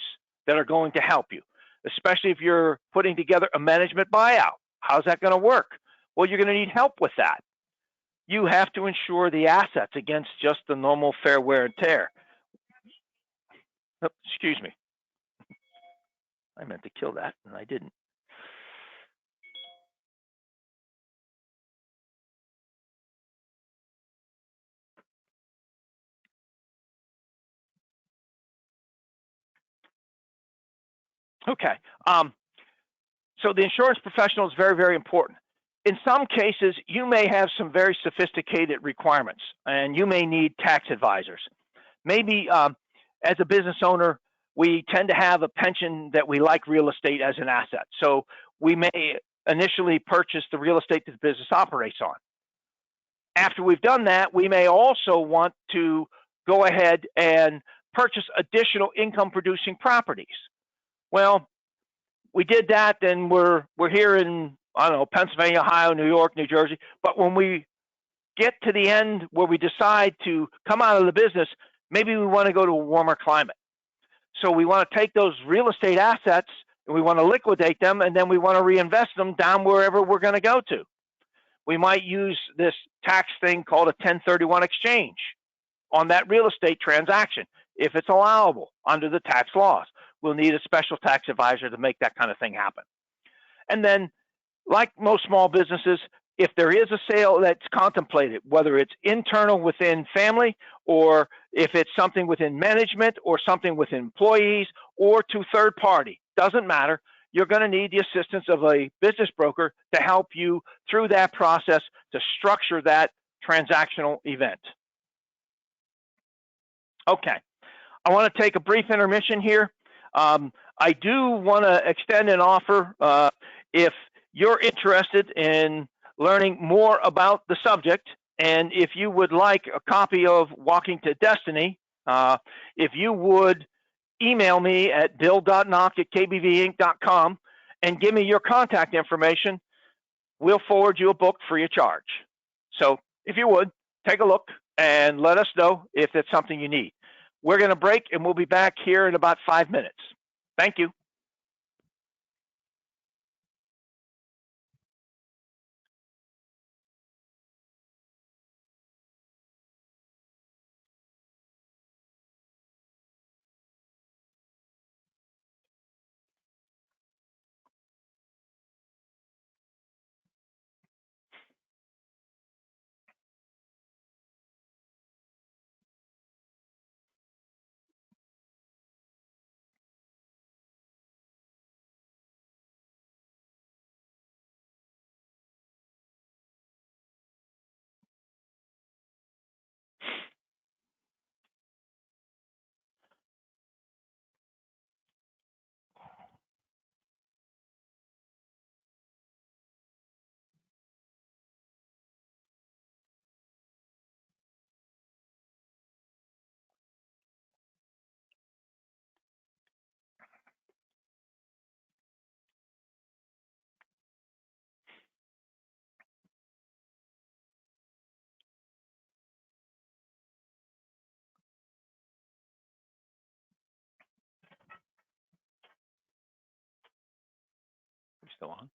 that are going to help you, especially if you're putting together a management buyout. How's that going to work? Well, you're going to need help with that. You have to insure the assets against just the normal fair wear and tear. Oh, excuse me. I meant to kill that, and I didn't. Okay. So the insurance professional is very, very important. In some cases, you may have some very sophisticated requirements, and you may need tax advisors. Maybe as a business owner, we tend to have a pension that we like real estate as an asset. So we may initially purchase the real estate that the business operates on. After we've done that, we may also want to go ahead and purchase additional income-producing properties. Well, we did that, then we're here in, I don't know, Pennsylvania, Ohio, New York, New Jersey. But when we get to the end where we decide to come out of the business, maybe we want to go to a warmer climate. So we want to take those real estate assets and we want to liquidate them, and then we want to reinvest them down wherever we're going to go to. We might use this tax thing called a 1031 exchange on that real estate transaction if it's allowable under the tax laws. We'll need a special tax advisor to make that kind of thing happen. And then, like most small businesses, if there is a sale that's contemplated, whether it's internal within family, or if it's something within management, or something with employees, or to third party, doesn't matter. You're going to need the assistance of a business broker to help you through that process to structure that transactional event. Okay, I want to take a brief intermission here. I do want to extend an offer if you're interested in learning more about the subject, and if you would like a copy of Walking to Destiny, if you would email me at bill.knock@kbvinc.com and give me your contact information, we'll forward you a book free of charge. So if you would, take a look and let us know if it's something you need. We're going to break, and we'll be back here in about 5 minutes. Thank you. We're still on.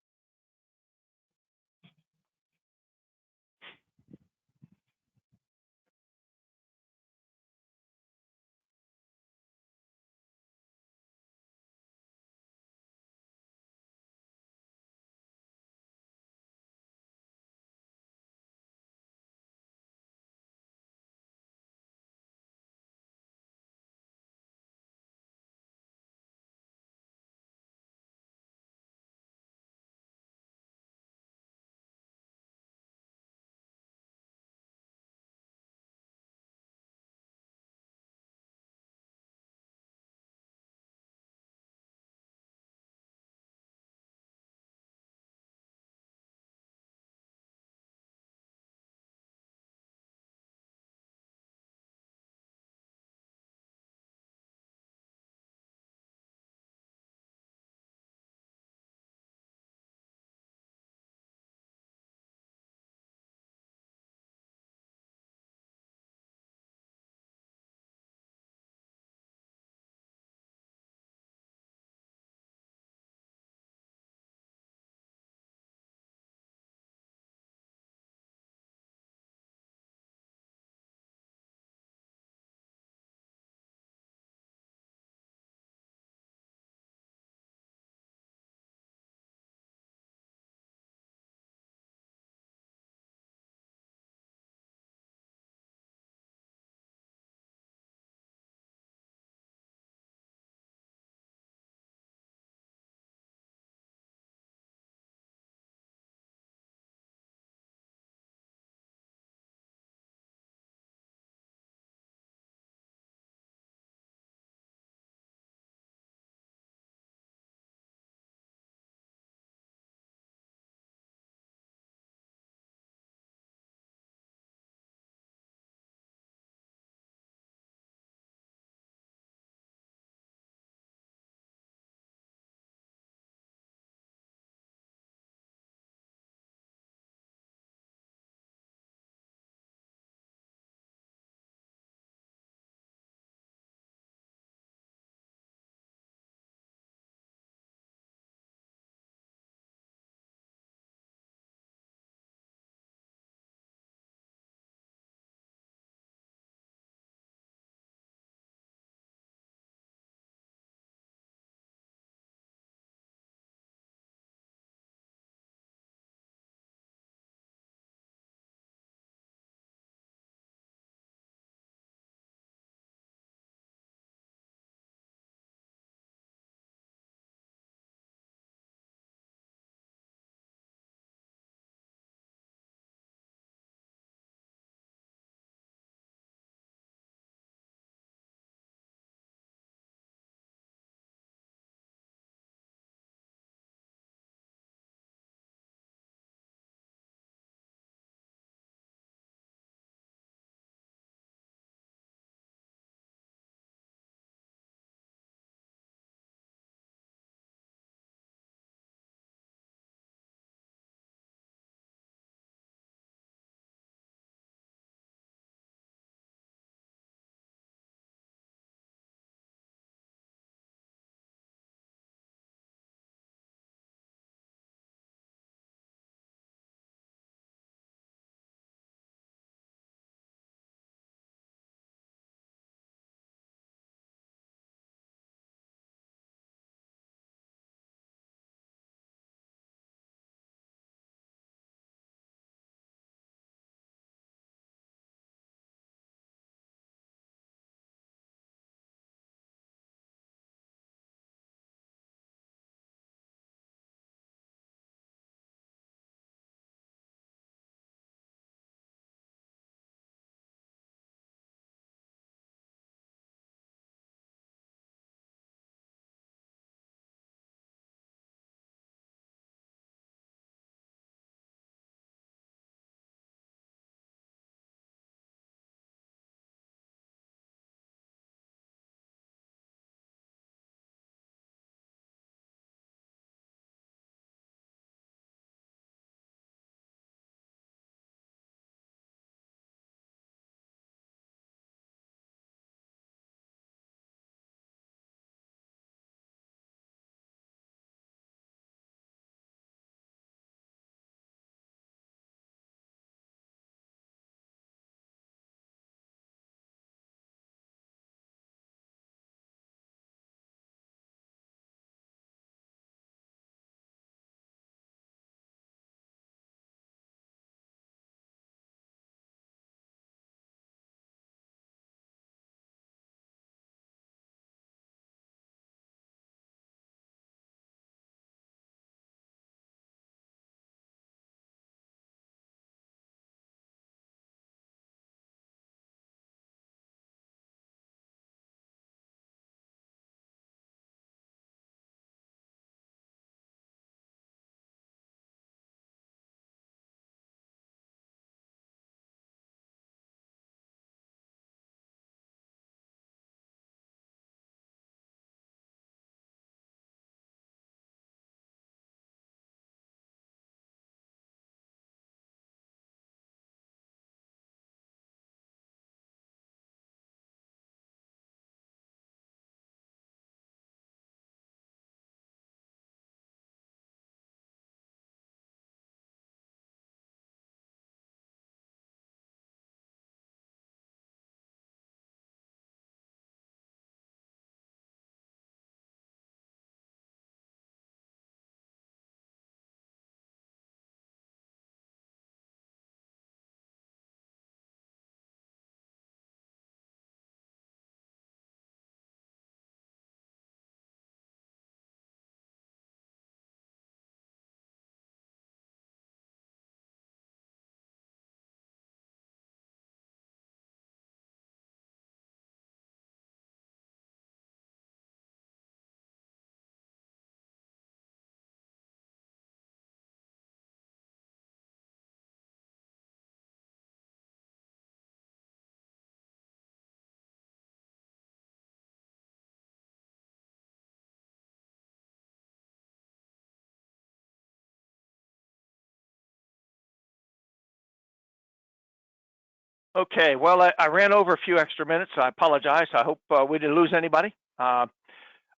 Okay, well, I ran over a few extra minutes. I apologize. I hope we didn't lose anybody.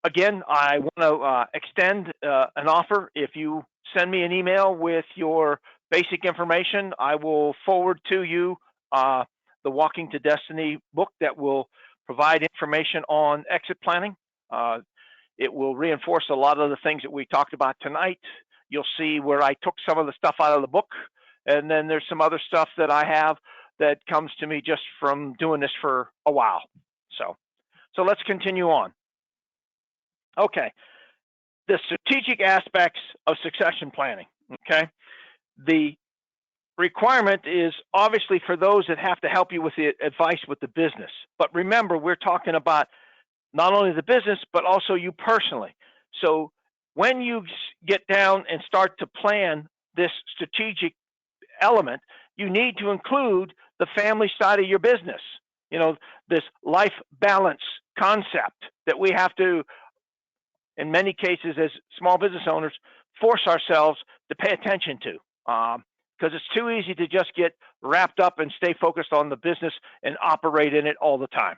Again, I want to extend an offer. If you send me an email with your basic information, I will forward to you the Walking to Destiny book that will provide information on exit planning. Uh, it will reinforce a lot of the things that we talked about tonight. You'll see where I took some of the stuff out of the book, and then there's some other stuff that I have that comes to me just from doing this for a while. So let's continue on. Okay, the strategic aspects of succession planning. Okay, the requirement is obviously for those that have to help you with the advice with the business. But remember, we're talking about not only the business, but also you personally. So when you get down and start to plan this strategic element, you need to include the family side of your business. You know, this life balance concept that we have to, in many cases, as small business owners, force ourselves to pay attention to. Because it's too easy to just get wrapped up and stay focused on the business and operate in it all the time.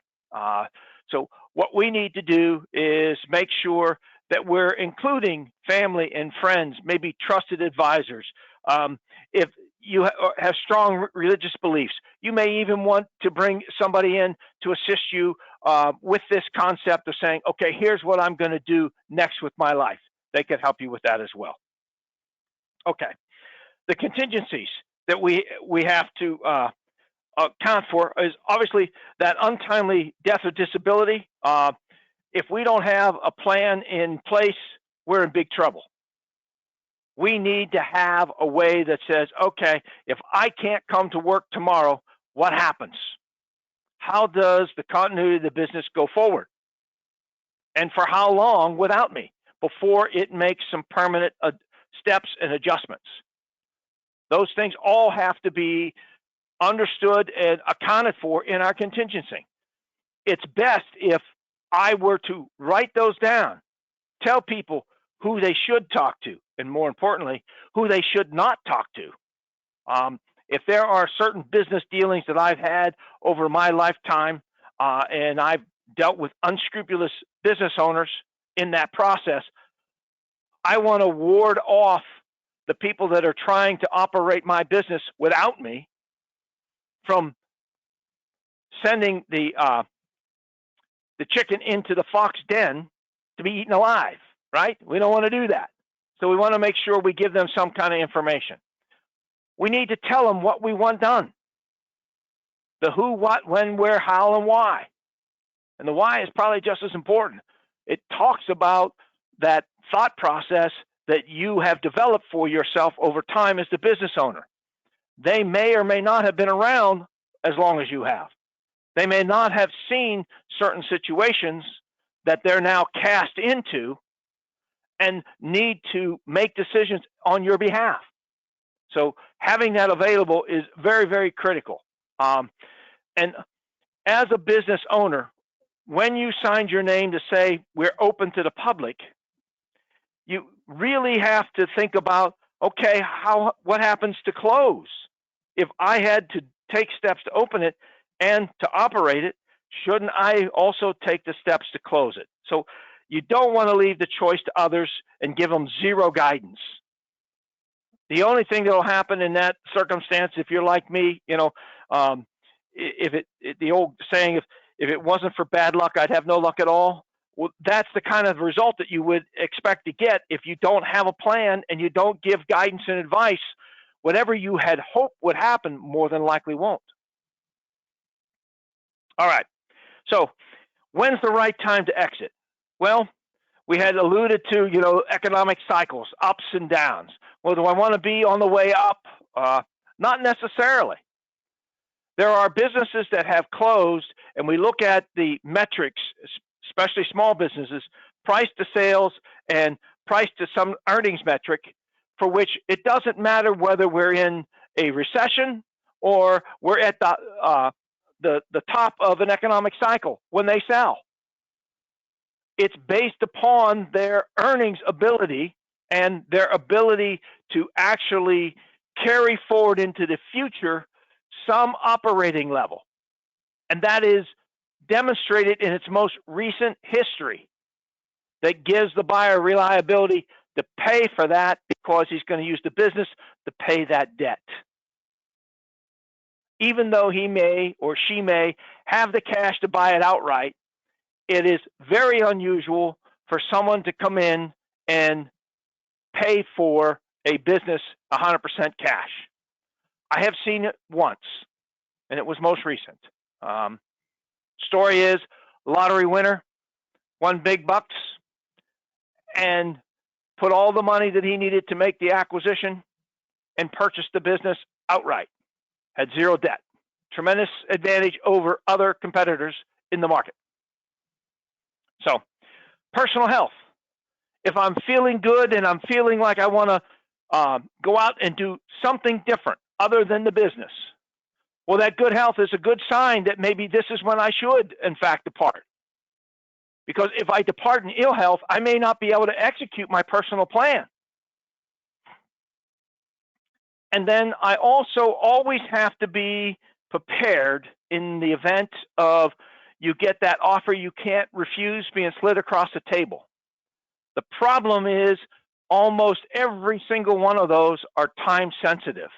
So what we need to do is make sure that we're including family and friends, maybe trusted advisors. If you have strong religious beliefs, you may even want to bring somebody in to assist you with this concept of saying, okay, here's what I'm going to do next with my life. They can help you with that as well. Okay, the contingencies that we have to account for is obviously that untimely death or disability. If we don't have a plan in place, we're in big trouble. We need to have a way that says, okay, if I can't come to work tomorrow, what happens? How does the continuity of the business go forward? And for how long without me before it makes some permanent steps and adjustments? Those things all have to be understood and accounted for in our contingency. It's best if I were to write those down, tell people who they should talk to, and more importantly, who they should not talk to. If there are certain business dealings that I've had over my lifetime, and I've dealt with unscrupulous business owners in that process, I want to ward off the people that are trying to operate my business without me from sending the chicken into the fox den to be eaten alive, right? We don't want to do that. So we want to make sure we give them some kind of information. We need to tell them what we want done. The who, what, when, where, how, and why. And the why is probably just as important. It talks about that thought process that you have developed for yourself over time as the business owner. They may or may not have been around as long as you have. They may not have seen certain situations that they're now cast into and need to make decisions on your behalf. So having that available is very, very critical. And as a business owner, when you signed your name to say we're open to the public, you really have to think about, okay, what happens to close? If I had to take steps to open it and to operate it, shouldn't I also take the steps to close it? So you don't want to leave the choice to others and give them zero guidance. The only thing that will happen in that circumstance, if you're like me, the old saying, if it wasn't for bad luck, I'd have no luck at all. Well, that's the kind of result that you would expect to get if you don't have a plan and you don't give guidance and advice. Whatever you had hoped would happen more than likely won't. All right. So when's the right time to exit? Well, we had alluded to, economic cycles, ups and downs. Well, do I want to be on the way up? Not necessarily. There are businesses that have closed, and we look at the metrics, especially small businesses, price to sales and price to some earnings metric, for which it doesn't matter whether we're in a recession or we're at the top of an economic cycle when they sell. It's based upon their earnings ability and their ability to actually carry forward into the future some operating level. And that is demonstrated in its most recent history that gives the buyer reliability to pay for that because he's going to use the business to pay that debt. Even though he may or she may have the cash to buy it outright, it is very unusual for someone to come in and pay for a business 100% cash. I have seen it once, and it was most recent. Story is, lottery winner won big bucks and put all the money that he needed to make the acquisition and purchased the business outright. Had zero debt. Tremendous advantage over other competitors in the market. So, personal health. If I'm feeling good and I'm feeling like I want to go out and do something different other than the business, well, that good health is a good sign that maybe this is when I should, in fact, depart. Because if I depart in ill health, I may not be able to execute my personal plan. And then I also always have to be prepared in the event of you get that offer you can't refuse being slid across the table. The problem is almost every single one of those are time sensitive,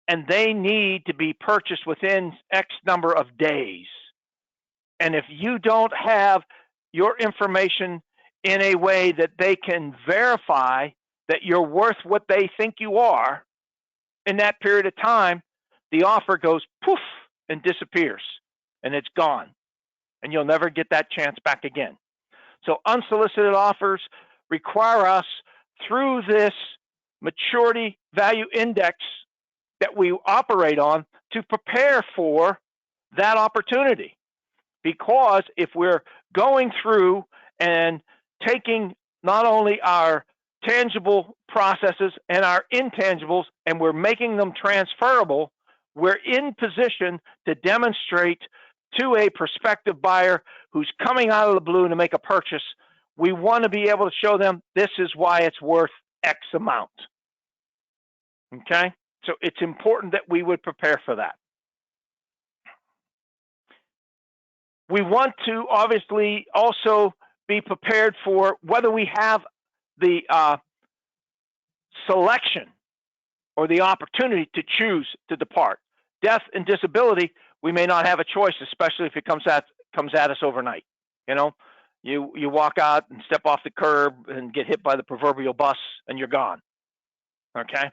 and they need to be purchased within X number of days. And if you don't have your information in a way that they can verify that you're worth what they think you are in that period of time, the offer goes poof and disappears, and it's gone. And you'll never get that chance back again. So unsolicited offers require us, through this maturity value index that we operate on, to prepare for that opportunity. Because if we're going through and taking not only our tangible processes and our intangibles and we're making them transferable, we're in position to demonstrate to a prospective buyer who's coming out of the blue to make a purchase, we want to be able to show them this is why it's worth X amount. Okay? So it's important that we would prepare for that. We want to obviously also be prepared for whether we have the selection or the opportunity to choose to depart. Death and disability, we may not have a choice, especially if it comes at us overnight. You know, you walk out and step off the curb and get hit by the proverbial bus and you're gone. Okay?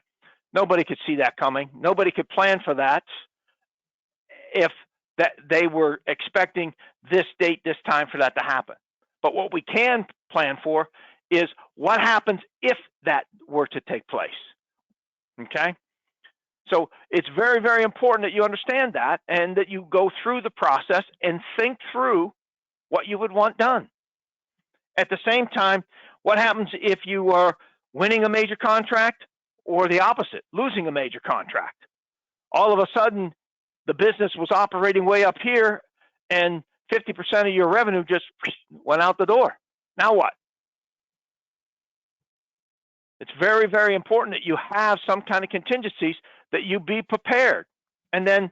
Nobody could see that coming. Nobody could plan for that if that they were expecting this date, this time for that to happen. But what we can plan for is what happens if that were to take place. Okay? So it's very, very important that you understand that and that you go through the process and think through what you would want done. At the same time, what happens if you are winning a major contract or the opposite, losing a major contract? All of a sudden, the business was operating way up here and 50% of your revenue just went out the door. Now what? It's very, very important that you have some kind of contingencies, that you be prepared. And then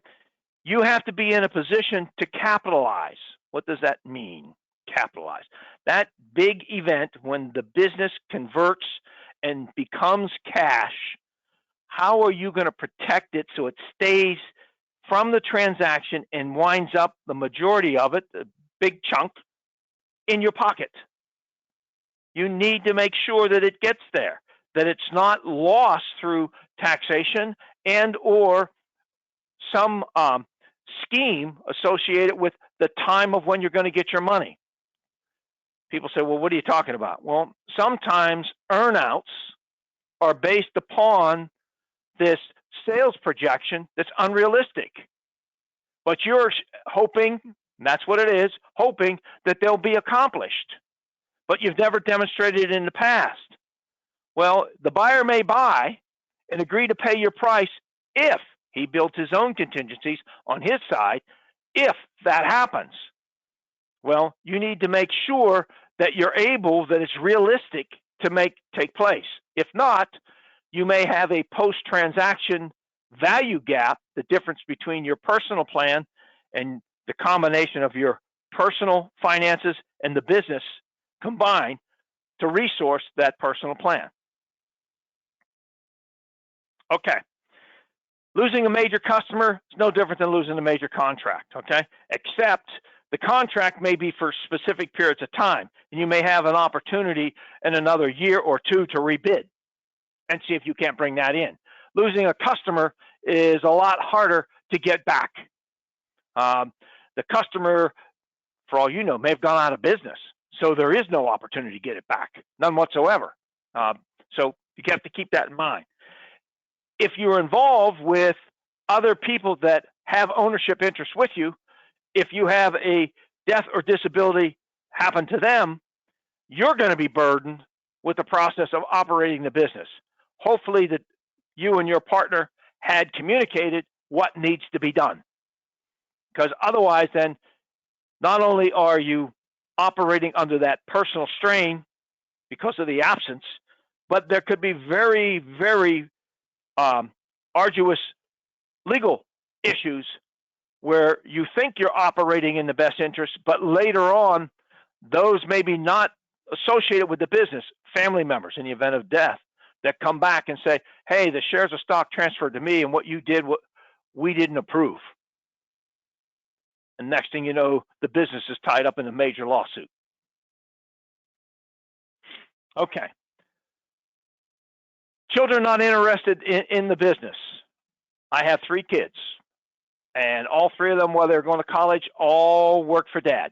you have to be in a position to capitalize. What does that mean, capitalize? That big event when the business converts and becomes cash, how are you going to protect it so it stays from the transaction and winds up the majority of it, the big chunk, in your pocket? You need to make sure that it gets there, that it's not lost through taxation and or some scheme associated with the time of when you're going to get your money. People say, well, what are you talking about? Well, sometimes earnouts are based upon this sales projection that's unrealistic. But you're hoping, and that's what it is, hoping that they'll be accomplished. But you've never demonstrated it in the past. Well, the buyer may buy and agree to pay your price if he built his own contingencies on his side, if that happens. Well, you need to make sure that you're able, that it's realistic to take place. If not, you may have a post-transaction value gap, the difference between your personal plan and the combination of your personal finances and the business combined to resource that personal plan. Okay. Losing a major customer is no different than losing a major contract, okay? Except the contract may be for specific periods of time, and you may have an opportunity in another year or two to rebid and see if you can't bring that in. Losing a customer is a lot harder to get back. The customer, for all you know, may have gone out of business, so there is no opportunity to get it back, none whatsoever. So you have to keep that in mind. If you're involved with other people that have ownership interests with you, if you have a death or disability happen to them, you're going to be burdened with the process of operating the business. Hopefully that you and your partner had communicated what needs to be done. Because otherwise then, not only are you operating under that personal strain because of the absence, but there could be very, very arduous legal issues where you think you're operating in the best interest, but later on, those may be not associated with the business, family members in the event of death, that come back and say, hey, the shares of stock transferred to me and what you did, we didn't approve. And next thing you know, the business is tied up in a major lawsuit. Okay. Children not interested in the business. I have 3 kids, and all 3 of them, while they're going to college, all work for Dad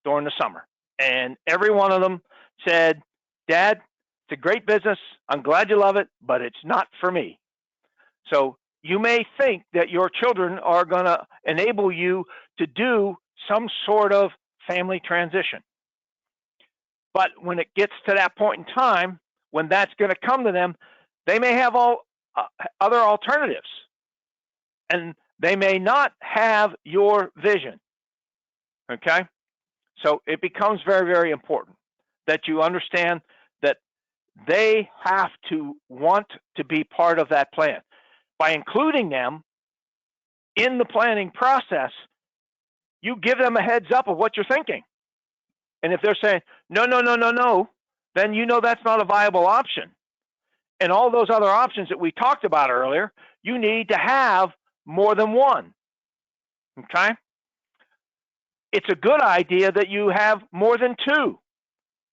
during the summer. And every one of them said, Dad, it's a great business. I'm glad you love it, but it's not for me. So you may think that your children are going to enable you to do some sort of family transition. But when it gets to that point in time, when that's going to come to them, they may have all other alternatives, and they may not have your vision, okay? So it becomes very, very important that you understand that they have to want to be part of that plan. By including them in the planning process, you give them a heads up of what you're thinking. And if they're saying, no, then you know that's not a viable option. And all those other options that we talked about earlier, you need to have more than one, okay? It's a good idea that you have more than 2.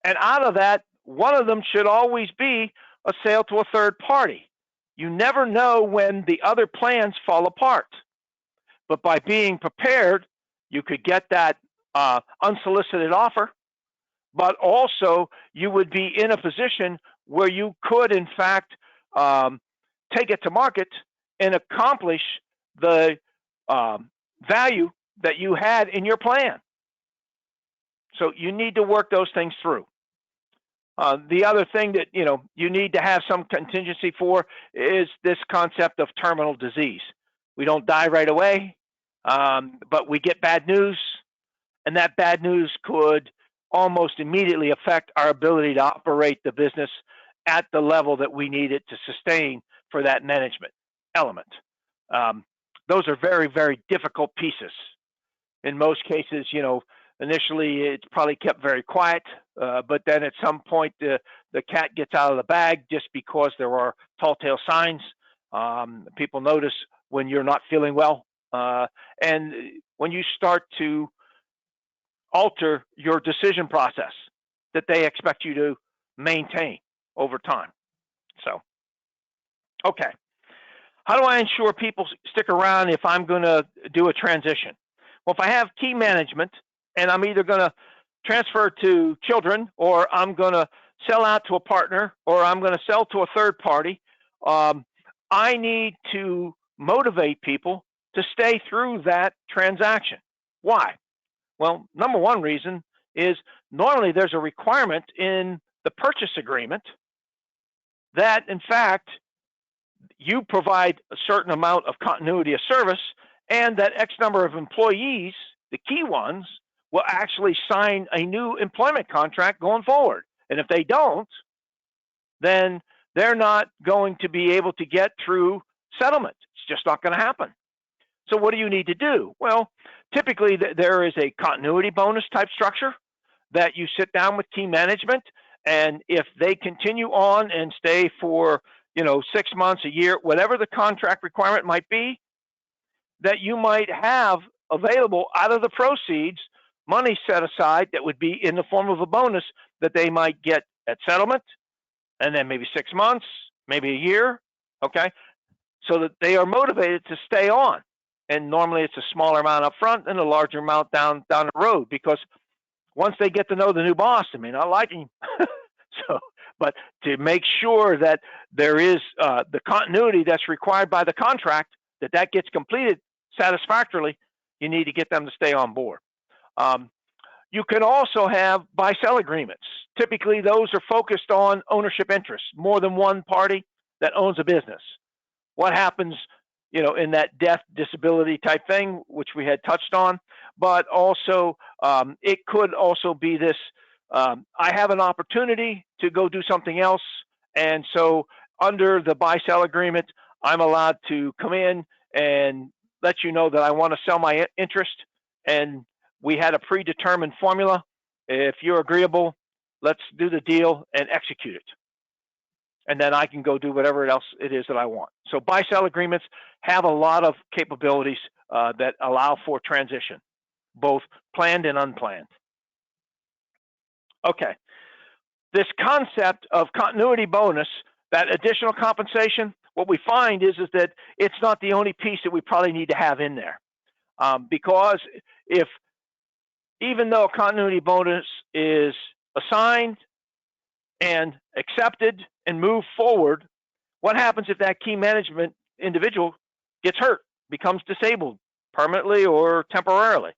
And out of that, one of them should always be a sale to a third party. You never know when the other plans fall apart. But by being prepared, you could get that unsolicited offer, but also you would be in a position where you could, in fact, take it to market and accomplish the value that you had in your plan. So you need to work those things through. The other thing that you need to have some contingency for is this concept of terminal disease. We don't die right away, but we get bad news, and that bad news could almost immediately affect our ability to operate the business at the level that we need it to sustain for that management element. Those are very, very difficult pieces. In most cases, initially it's probably kept very quiet, but then at some point the cat gets out of the bag just because there are telltale signs. People notice when you're not feeling well, and when you start to alter your decision process that they expect you to maintain over time. So, okay. How do I ensure people stick around if I'm going to do a transition? Well, if I have key management and I'm either going to transfer to children, or I'm going to sell out to a partner, or I'm going to sell to a third party, I need to motivate people to stay through that transaction. Why? Well, number one reason is normally there's a requirement in the purchase agreement that, in fact, you provide a certain amount of continuity of service, and that X number of employees, the key ones, will actually sign a new employment contract going forward. And if they don't, then they're not going to be able to get through settlement. It's just not going to happen. So what do you need to do? Well, typically there is a continuity bonus type structure that you sit down with team management, and if they continue on and stay for 6 months, a year, whatever the contract requirement might be, that you might have available out of the proceeds money set aside that would be in the form of a bonus that they might get at settlement, and then maybe 6 months, maybe a year, okay? So that they are motivated to stay on. And normally it's a smaller amount up front and a larger amount down the road, because once they get to know the new boss, they may not like him. But to make sure that there is the continuity that's required by the contract, that gets completed satisfactorily, you need to get them to stay on board. You can also have buy-sell agreements. Typically, those are focused on ownership interests, more than one party that owns a business. What happens, in that death, disability type thing, which we had touched on, but also it could also be this, I have an opportunity to go do something else, and so under the buy-sell agreement, I'm allowed to come in and let you know that I want to sell my interest, and we had a predetermined formula. If you're agreeable, let's do the deal and execute it. And then I can go do whatever else it is that I want. So buy-sell agreements have a lot of capabilities that allow for transition, both planned and unplanned. Okay, this concept of continuity bonus, that additional compensation, what we find is that it's not the only piece that we probably need to have in there. Because even though a continuity bonus is assigned and accepted and moved forward, what happens if that key management individual gets hurt, becomes disabled permanently or temporarily,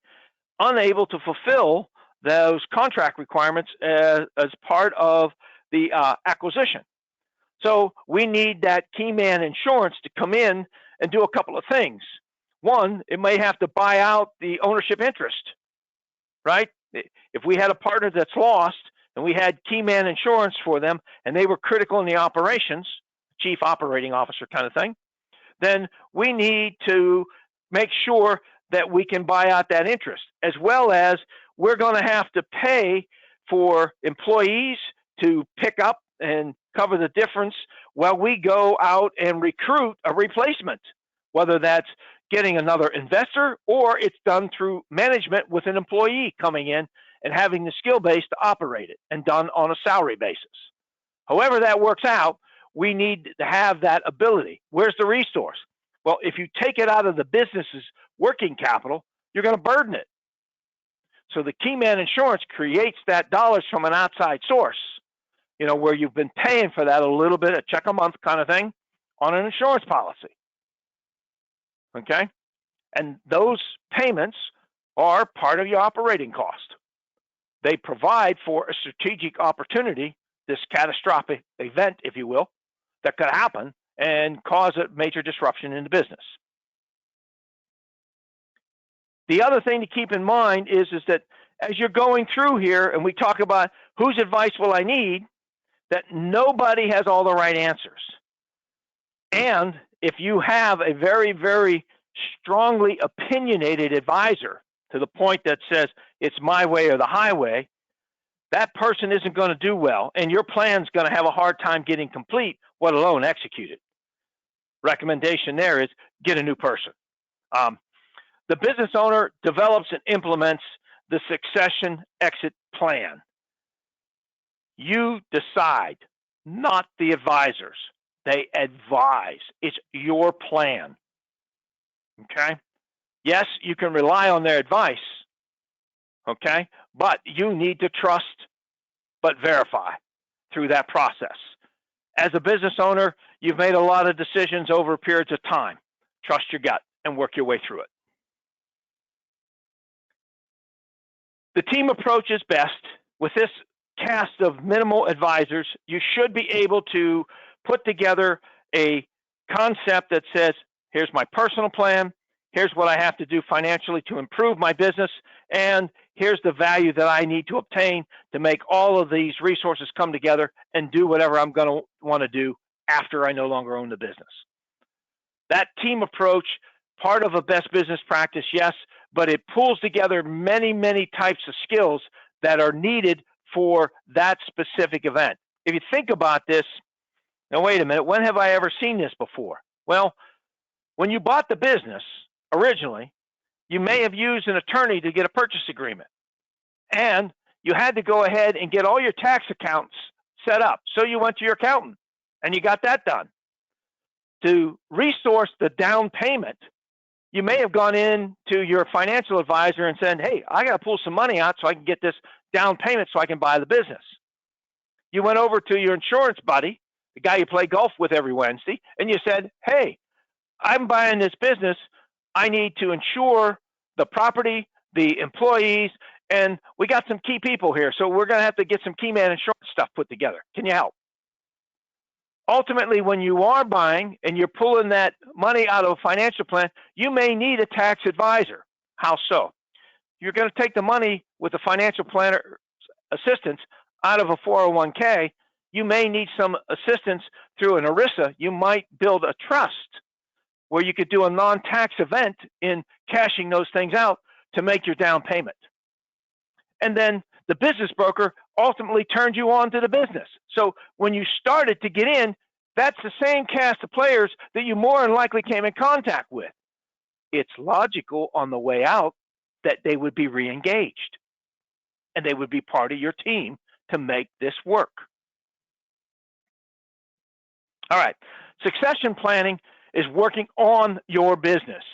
unable to fulfill those contract requirements as part of the acquisition? So we need that key man insurance to come in and do a couple of things. One, it may have to buy out the ownership interest, right? If we had a partner that's lost and we had key man insurance for them and they were critical in the operations, chief operating officer kind of thing, then we need to make sure that we can buy out that interest, as well as we're going to have to pay for employees to pick up and cover the difference while we go out and recruit a replacement, whether that's getting another investor or it's done through management with an employee coming in and having the skill base to operate it, and done on a salary basis. However that works out, we need to have that ability. Where's the resource? Well, if you take it out of the business's working capital, you're going to burden it. So the key man insurance creates that dollars from an outside source, where you've been paying for that a little bit, a check a month kind of thing, on an insurance policy. Okay? And those payments are part of your operating cost. They provide for a strategic opportunity, this catastrophic event, if you will, that could happen and cause a major disruption in the business. The other thing to keep in mind is that as you're going through here and we talk about whose advice will I need, that nobody has all the right answers. And if you have a very, very strongly opinionated advisor to the point that says it's my way or the highway, that person isn't going to do well, and your plan's going to have a hard time getting complete, let alone executed. Recommendation there is get a new person. The business owner develops and implements the succession exit plan. You decide, not the advisors. They advise. It's your plan. Okay? Yes, you can rely on their advice. Okay? But you need to trust but verify through that process. As a business owner, you've made a lot of decisions over periods of time. Trust your gut and work your way through it. The team approach is best. With this cast of minimal advisors, you should be able to put together a concept that says, here's my personal plan, here's what I have to do financially to improve my business, and here's the value that I need to obtain to make all of these resources come together and do whatever I'm going to want to do after I no longer own the business. That team approach, part of a best business practice, yes, but it pulls together many, many types of skills that are needed for that specific event. If you think about this, now wait a minute, when have I ever seen this before? Well, when you bought the business originally, you may have used an attorney to get a purchase agreement. And you had to go ahead and get all your tax accounts set up. So you went to your accountant and you got that done. To resource the down payment, you may have gone in to your financial advisor and said, hey, I got to pull some money out so I can get this down payment so I can buy the business. You went over to your insurance buddy, the guy you play golf with every Wednesday, and you said, hey, I'm buying this business. I need to insure the property, the employees, and we got some key people here. So we're going to have to get some key man insurance stuff put together. Can you help? Ultimately, when you are buying and you're pulling that money out of a financial plan, you may need a tax advisor. How so? You're going to take the money with a financial planner assistance out of a 401k. You may need some assistance through an ERISA. You might build a trust where you could do a non-tax event in cashing those things out to make your down payment. And then the business broker ultimately turned you on to the business. So when you started to get in, that's the same cast of players that you more than likely came in contact with. It's logical on the way out that they would be re-engaged and they would be part of your team to make this work. All right, succession planning is working on your business.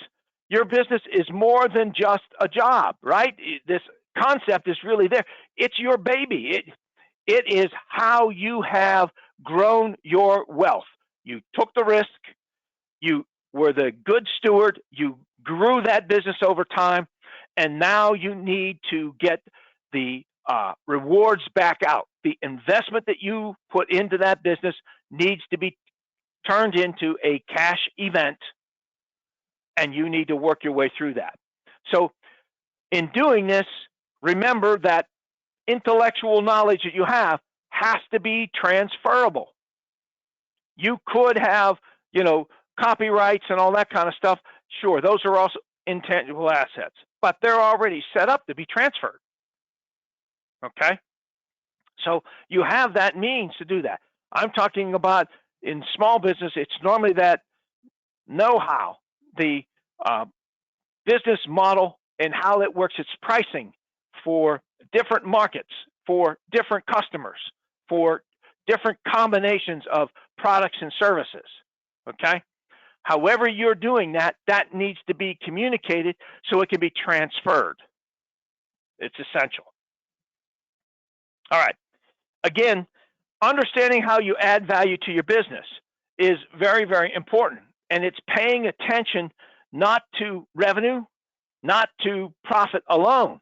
Your business is more than just a job, right? This concept is really there. It's your baby. It is how you have grown your wealth. You took the risk. You were the good steward. You grew that business over time. And now you need to get the rewards back out. The investment that you put into that business needs to be turned into a cash event, and you need to work your way through that. So in doing this, remember that intellectual knowledge that you have has to be transferable. You could have, copyrights and all that kind of stuff. Sure, those are also intangible assets, but they're already set up to be transferred. Okay? So you have that means to do that. I'm talking about in small business, it's normally that know-how, the business model and how it works, its pricing for different markets, for different customers, for different combinations of products and services, okay? However you're doing that, that needs to be communicated so it can be transferred. It's essential. All right. Again, understanding how you add value to your business is very, very important. And it's paying attention not to revenue, not to profit alone.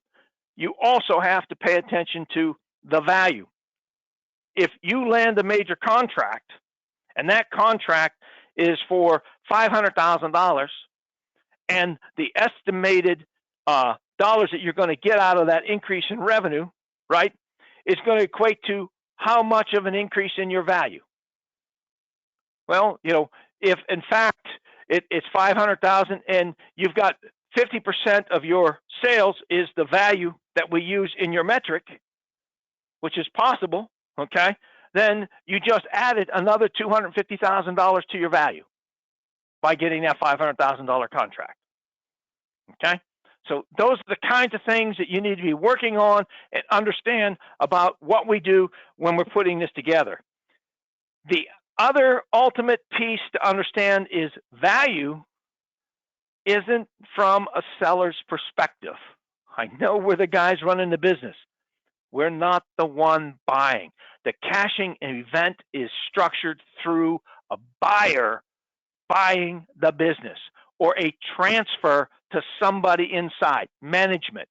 You also have to pay attention to the value. If you land a major contract and that contract is for $500,000 and the estimated dollars that you're going to get out of that increase in revenue, right, is going to equate to how much of an increase in your value? Well, if in fact it's 500,000 and you've got 50% of your sales is the value that we use in your metric, which is possible, okay, then you just added another $250,000 to your value by getting that $500,000 contract, okay? So those are the kinds of things that you need to be working on and understand about what we do when we're putting this together. The other ultimate piece to understand is value isn't from a seller's perspective. I know we're the guys running the business. We're not the one buying. The cashing event is structured through a buyer buying the business or a transfer to somebody inside, management,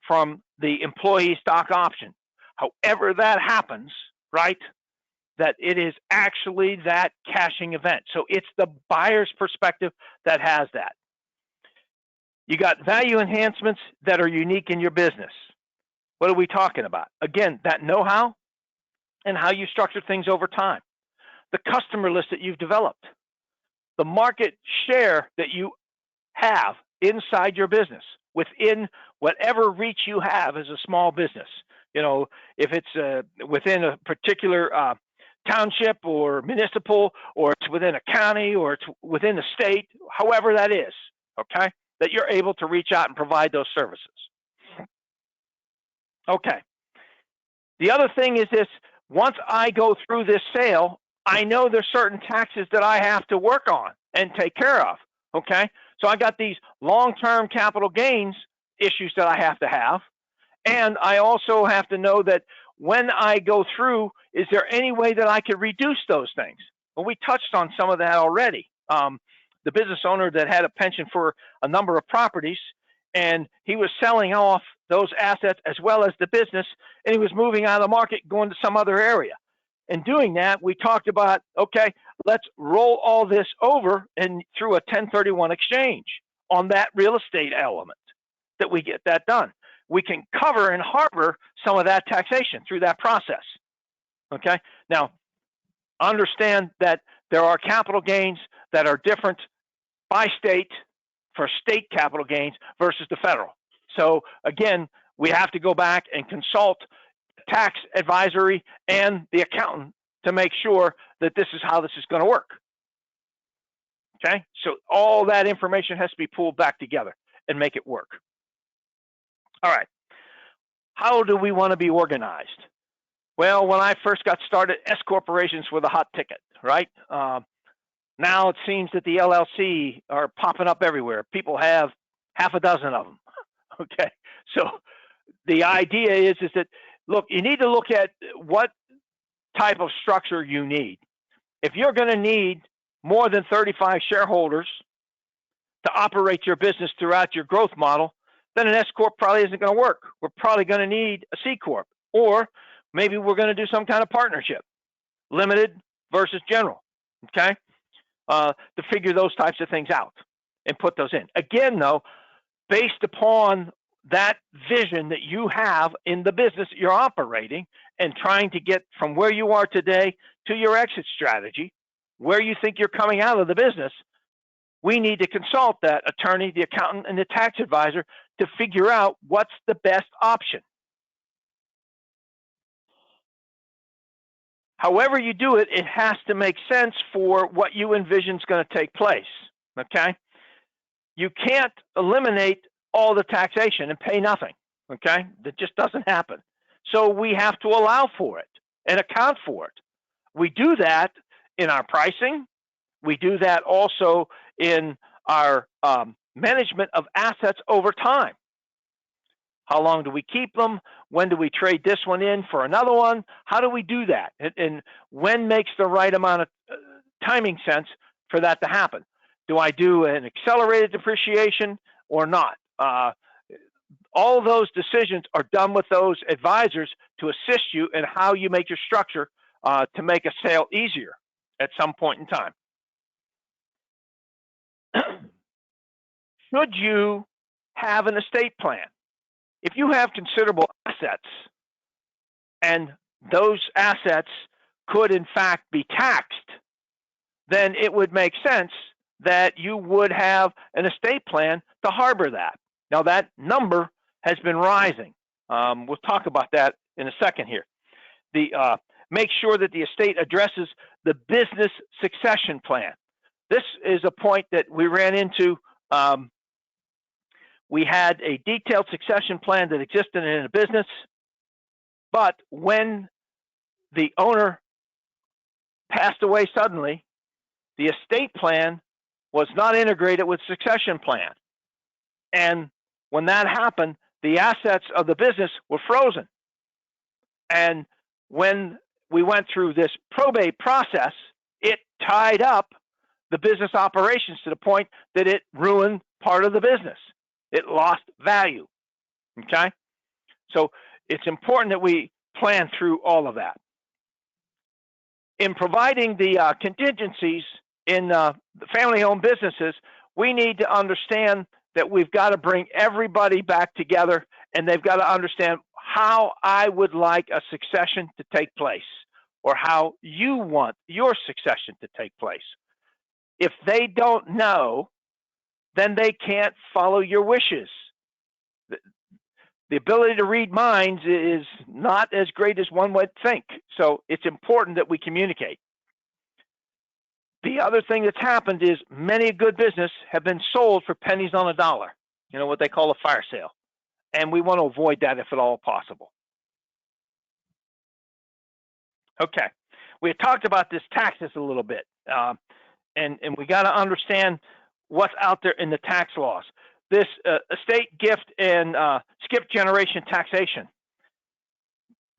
from the employee stock option. However that happens, right, that it is actually that cashing event. So it's the buyer's perspective that has that. You got value enhancements that are unique in your business. What are we talking about? Again, that know-how and how you structure things over time. The customer list that you've developed. the market share that you have inside your business, within whatever reach you have as a small business. You know, if it's within a particular township or municipal, or it's within a county, or it's within a state, however that is, okay, that you're able to reach out and provide those services. Okay. The other thing is this: once I go through this sale, I know there's certain taxes that I have to work on and take care of. Okay. So I got these long-term capital gains issues that I have to have. And I also have to know that when I go through, is there any way that I could reduce those things? Well, we touched on some of that already. The business owner that had a pension for a number of properties, and he was selling off those assets as well as the business, and he was moving out of the market, going to some other area. In doing that, we talked about, okay, let's roll all this over and through a 1031 exchange on that real estate element, that we get that done. We can cover and harbor some of that taxation through that process. Okay. Now, understand that there are capital gains that are different by state for state capital gains versus the federal. So again, we have to go back and consult tax advisory and the accountant to make sure that this is how this is going to work. Okay. So all that information has to be pulled back together and make it work. All right. How do we want to be organized? Well, when I first got started, S corporations were the hot ticket, right? Now it seems that the LLC are popping up everywhere. People have half a dozen of them. Okay. So the idea is that, look, you need to look at what type of structure you need. If you're going to need more than 35 shareholders to operate your business throughout your growth model, then an S Corp probably isn't going to work. We're probably going to need a C Corp, or maybe we're going to do some kind of partnership, limited versus general, okay, to figure those types of things out and put those in. Again, though, based upon that vision that you have in the business that you're operating and trying to get from where you are today to your exit strategy, where you think you're coming out of the business, we need to consult that attorney, the accountant, and the tax advisor to figure out what's the best option. However you do it, it has to make sense for what you envision is going to take place, okay? You can't eliminate all the taxation and pay nothing, okay? That just doesn't happen. So we have to allow for it and account for it. We do that in our pricing. We do that also in our management of assets over time. How long do we keep them? When do we trade this one in for another one? How do we do that? And when makes the right amount of timing sense for that to happen? Do I do an accelerated depreciation or not? All those decisions are done with those advisors to assist you in how you make your structure to make a sale easier at some point in time. Should you have an estate plan? If you have considerable assets and those assets could in fact be taxed, then it would make sense that you would have an estate plan to harbor that. Now that number has been rising. We'll talk about that in a second here. Make sure that the estate addresses the business succession plan. This is a point that we ran into. We had a detailed succession plan that existed in a business, but when the owner passed away suddenly, the estate plan was not integrated with succession plan. And when that happened, the assets of the business were frozen. And when we went through this probate process, it tied up the business operations to the point that it ruined part of the business. It lost value, okay? So it's important that we plan through all of that. In providing the contingencies in the family-owned businesses, we need to understand that we've got to bring everybody back together, and they've got to understand how I would like a succession to take place, or how you want your succession to take place. If they don't know, then they can't follow your wishes. The ability to read minds is not as great as one would think. So it's important that we communicate. The other thing that's happened is many good business have been sold for pennies on a dollar, what they call a fire sale. And we want to avoid that if at all possible. Okay, we had talked about this taxes a little bit, and we got to understand what's out there in the tax laws. This estate gift and skip generation taxation,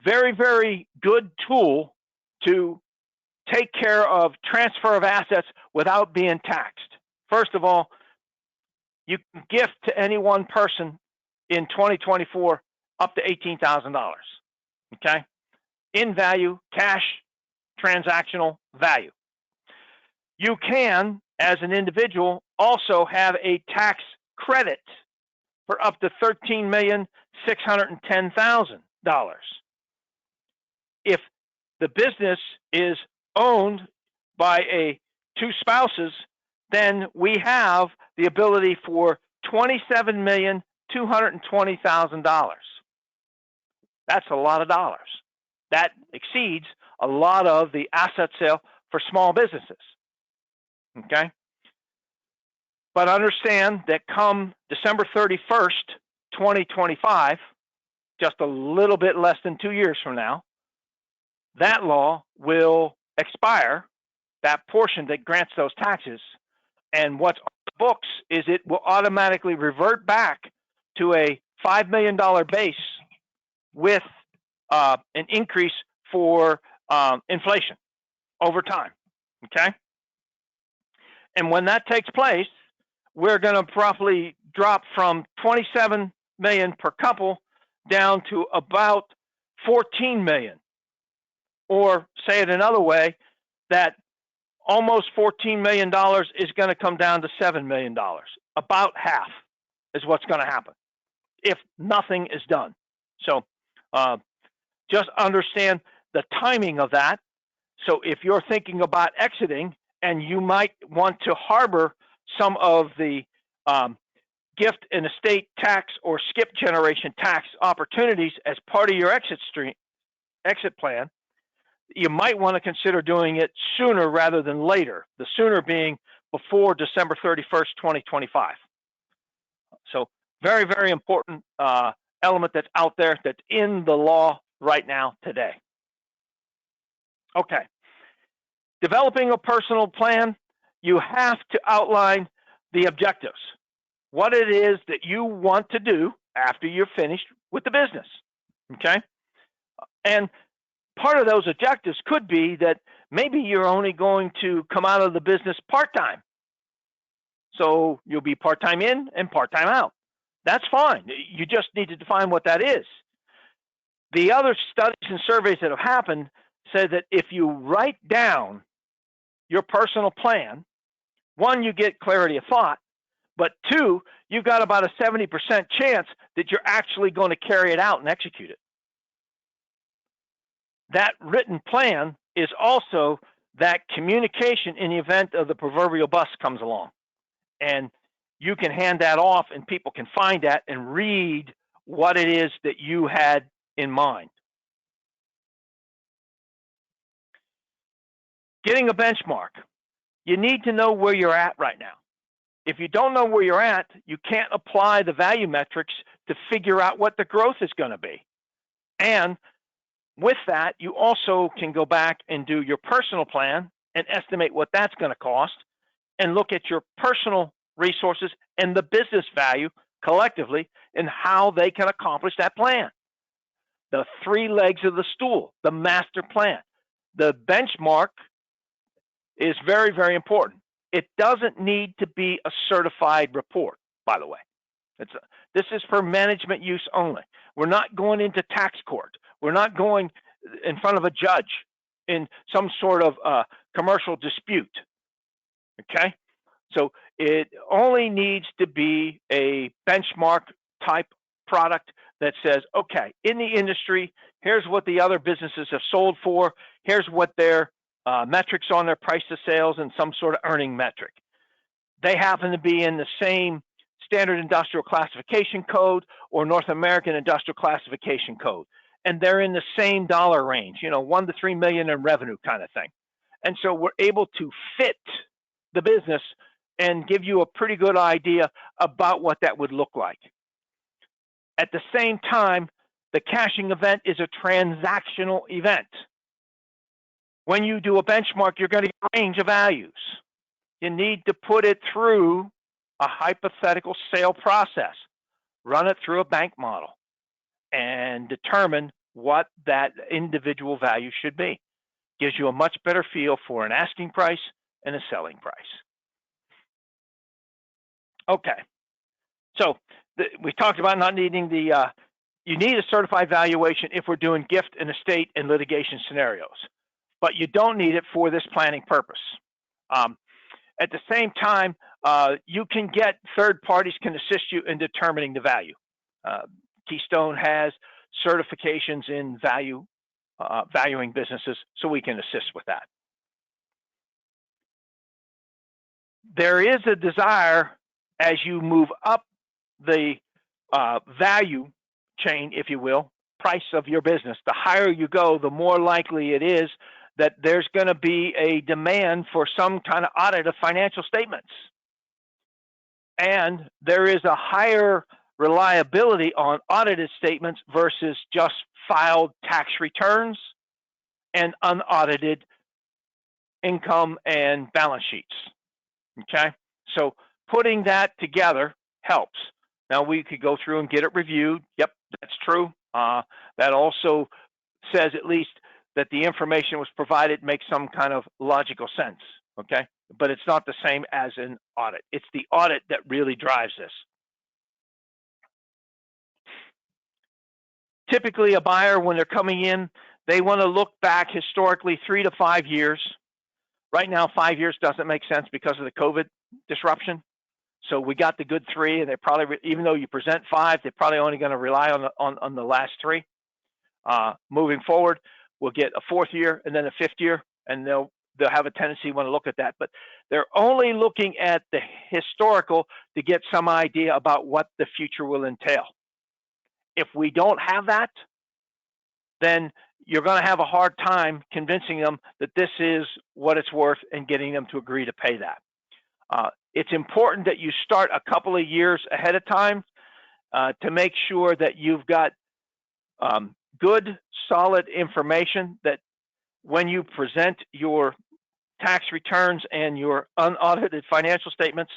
very, very good tool to take care of transfer of assets without being taxed. First of all, you can gift to any one person in 2024 up to $18,000, okay? In value, cash, transactional value. You can, as an individual, also have a tax credit for up to $13,610,000. If the business is owned by two spouses, then we have the ability for $27,220,000. That's a lot of dollars. That exceeds a lot of the asset sale for small businesses. Okay? But understand that come December 31st, 2025, just a little bit less than 2 years from now, that law will expire, that portion that grants those taxes, and what's on the books is it will automatically revert back to a $5 million base with an increase for inflation over time, okay? And when that takes place, we're going to probably drop from 27 million per couple down to about 14 million. Or say it another way, that almost $14 million is going to come down to $7 million. About half is what's going to happen if nothing is done. So just understand the timing of that. So if you're thinking about exiting and you might want to harbor some of the gift and estate tax or skip generation tax opportunities as part of your exit plan, you might want to consider doing it sooner rather than later, the sooner being before December 31st, 2025. So very, very important element that's out there that's in the law right now today. Okay. Developing a personal plan, you have to outline the objectives, what it is that you want to do after you're finished with the business, okay? And part of those objectives could be that maybe you're only going to come out of the business part-time. So you'll be part-time in and part-time out. That's fine. You just need to define what that is. The other studies and surveys that have happened say that if you write down your personal plan, one, you get clarity of thought, but two, you've got about a 70% chance that you're actually going to carry it out and execute it. That written plan is also that communication in the event of the proverbial bus comes along. And you can hand that off and people can find that and read what it is that you had in mind. Getting a benchmark. You need to know where you're at right now. If you don't know where you're at, you can't apply the value metrics to figure out what the growth is going to be. And with that, you also can go back and do your personal plan and estimate what that's going to cost and look at your personal resources and the business value collectively and how they can accomplish that plan. The three legs of the stool, the master plan. The benchmark is very, very important. It doesn't need to be a certified report, by the way. This is for management use only. We're not going into tax court. We're not going in front of a judge in some sort of commercial dispute, okay? So it only needs to be a benchmark type product that says, okay, in the industry, here's what the other businesses have sold for, here's what their metrics on their price to sales and some sort of earning metric. They happen to be in the same standard industrial classification code or North American industrial classification code. And they're in the same dollar range, 1 to 3 million in revenue kind of thing. And so we're able to fit the business and give you a pretty good idea about what that would look like. At the same time, the caching event is a transactional event. When you do a benchmark, you're going to get a range of values. You need to put it through a hypothetical sale process, run it through a bank model, and determine what that individual value should be. Gives you a much better feel for an asking price and a selling price. Okay, so we talked about not needing you need a certified valuation if we're doing gift and estate and litigation scenarios, but you don't need it for this planning purpose. At the same time, you can get third parties can assist you in determining the value. Keystone has certifications in valuing businesses, so we can assist with that. There is a desire as you move up the value chain, if you will, price of your business. The higher you go, the more likely it is that there's going to be a demand for some kind of audit of financial statements. And there is a higher reliability on audited statements versus just filed tax returns and unaudited income and balance sheets. Okay, so putting that together helps. Now we could go through and get it reviewed. Yep, that's true. That also says at least that the information was provided makes some kind of logical sense. Okay, but it's not the same as an audit. It's the audit that really drives this. Typically, a buyer, when they're coming in, they want to look back historically 3 to 5 years. Right now, 5 years doesn't make sense because of the COVID disruption. So we got the good 3, and they probably, even though you present 5, they're probably only going to rely on the last 3. Moving forward, we'll get a 4th year and then a 5th year, and they'll have a tendency to want to look at that. But they're only looking at the historical to get some idea about what the future will entail. If we don't have that, then you're going to have a hard time convincing them that this is what it's worth and getting them to agree to pay that. It's important that you start a couple of years ahead of time to make sure that you've got good, solid information that when you present your tax returns and your unaudited financial statements,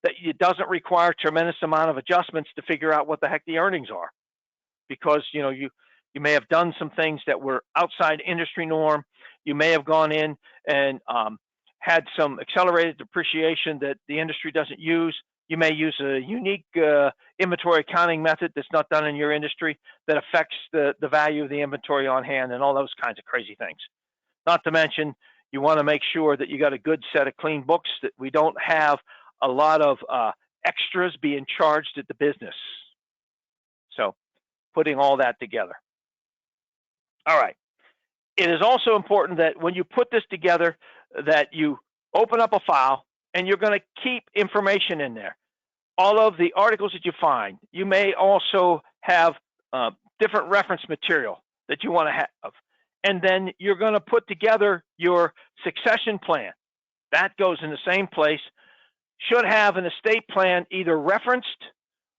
that it doesn't require a tremendous amount of adjustments to figure out what the heck the earnings are. Because you may have done some things that were outside industry norm. You may have gone in and had some accelerated depreciation that the industry doesn't use. You may use a unique inventory accounting method that's not done in your industry that affects the value of the inventory on hand and all those kinds of crazy things. Not to mention, you want to make sure that you got a good set of clean books, that we don't have a lot of extras being charged at the business. So putting all that together. All right. It is also important that when you put this together, that you open up a file and you're going to keep information in there. All of the articles that you find. You may also have different reference material that you want to have. And then you're going to put together your succession plan. That goes in the same place. Should have an estate plan either referenced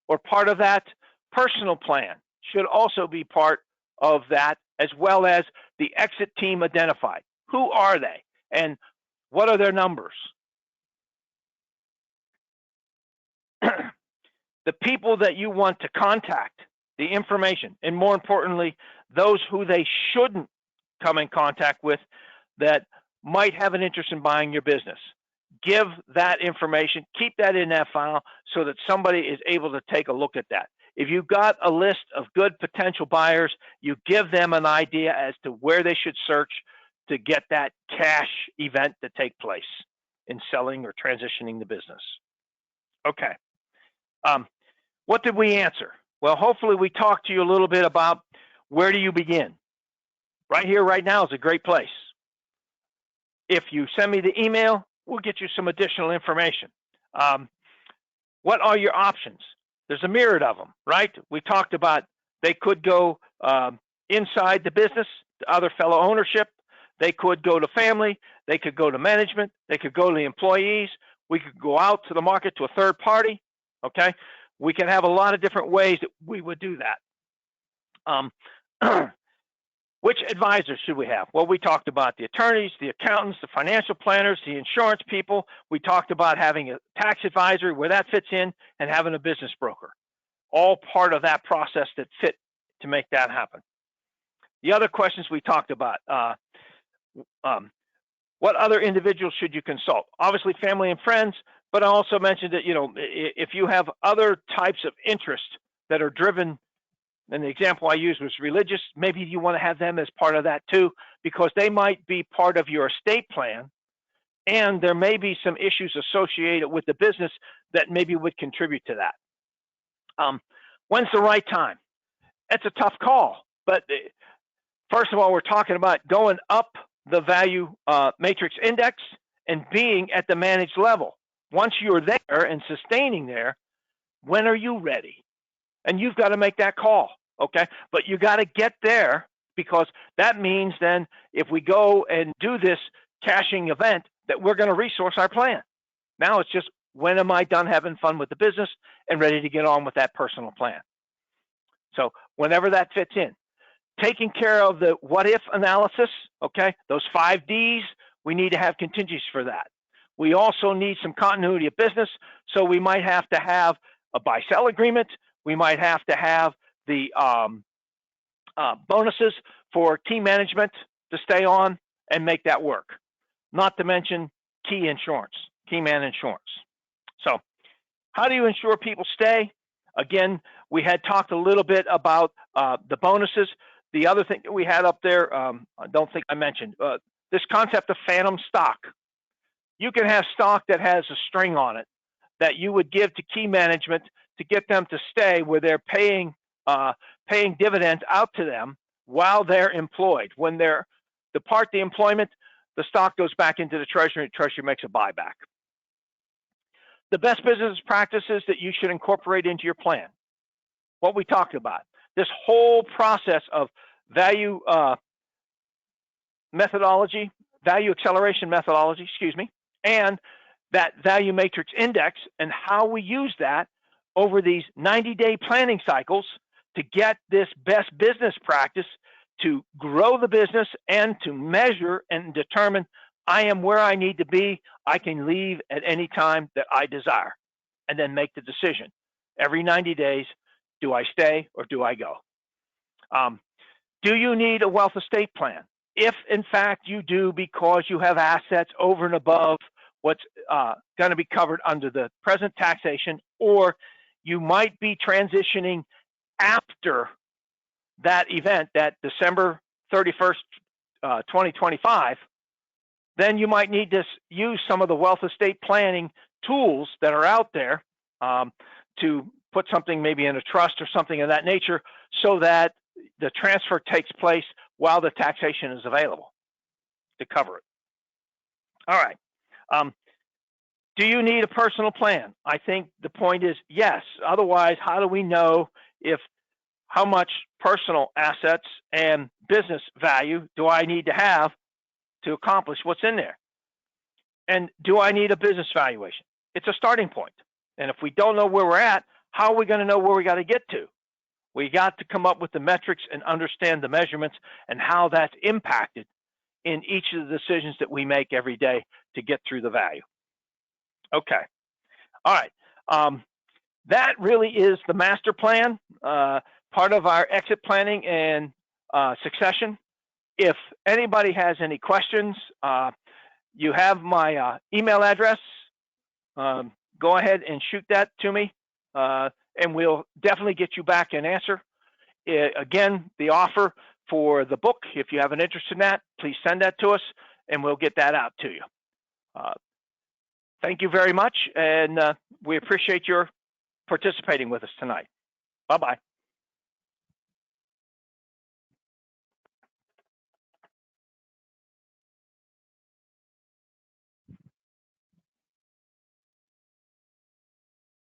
or part of that. Personal plan should also be part of that, as well as the exit team identified. Who are they and what are their numbers? The people that you want to contact, the information, and more importantly, those who they shouldn't come in contact with that might have an interest in buying your business. Give that information, keep that in that file so that somebody is able to take a look at that. If you've got a list of good potential buyers, you give them an idea as to where they should search to get that cash event to take place in selling or transitioning the business. Okay. What did we answer? Well, hopefully we talked to you a little bit about where do you begin. Right here, right now is a great place. If you send me the email, we'll get you some additional information. What are your options? There's a myriad of them, right? We talked about they could go inside the business to other fellow ownership. They could go to family. They could go to management. They could go to the employees. We could go out to the market to a third party. Okay, we can have a lot of different ways that we would do that. Which advisors should we have? Well, we talked about the attorneys, the accountants, the financial planners, the insurance people. We talked about having a tax advisor, where that fits in, and having a business broker. All part of that process that fit to make that happen. The other questions we talked about, what other individuals should you consult? Obviously family and friends, but I also mentioned that, if you have other types of interests that are driven, and the example I used was religious, maybe you want to have them as part of that too, because they might be part of your estate plan, and there may be some issues associated with the business that maybe would contribute to that. When's the right time? It's a tough call, but first of all, we're talking about going up the value matrix index and being at the managed level. Once you're there and sustaining there, when are you ready? And you've got to make that call, okay? But you got to get there, because that means then if we go and do this cashing event, that we're going to resource our plan. Now it's just, when am I done having fun with the business and ready to get on with that personal plan? So whenever that fits in. Taking care of the what if analysis, okay? Those 5 Ds, we need to have contingencies for that. We also need some continuity of business, so we might have to have a buy-sell agreement. We might have to have the bonuses for key management to stay on and make that work. Not to mention key insurance, key man insurance. So how do you ensure people stay? Again, we had talked a little bit about the bonuses. The other thing that we had up there, I don't think I mentioned, this concept of phantom stock. You can have stock that has a string on it that you would give to key management to get them to stay, where they're paying dividends out to them while they're employed. When they're depart the employment, the stock goes back into the treasury, and the treasury makes a buyback. The best business practices that you should incorporate into your plan. What we talked about. This whole process of value methodology, value acceleration methodology, and that value matrix index, and how we use that over these 90-day planning cycles to get this best business practice to grow the business and to measure and determine, I am where I need to be. I can leave at any time that I desire, and then make the decision. Every 90 days, do I stay or do I go? Do you need a wealth estate plan? If in fact you do, because you have assets over and above what's going to be covered under the present taxation, or you might be transitioning after that event, that December 31st, 2025, then you might need to use some of the wealth estate planning tools that are out there to put something maybe in a trust or something of that nature, so that the transfer takes place while the taxation is available to cover it. All right. Do you need a personal plan? I think the point is yes. Otherwise, how do we know how much personal assets and business value do I need to have to accomplish what's in there? And do I need a business valuation? It's a starting point. And if we don't know where we're at, how are we going to know where we got to get to? We got to come up with the metrics and understand the measurements and how that's impacted in each of the decisions that we make every day to get through the value. Okay. All right. That really is the master plan, part of our exit planning and succession. If anybody has any questions, you have my email address. Go ahead and shoot that to me, and we'll definitely get you back an answer. Again, the offer for the book, if you have an interest in that, please send that to us, and we'll get that out to you. Thank you very much, and we appreciate your participating with us tonight. Bye-bye.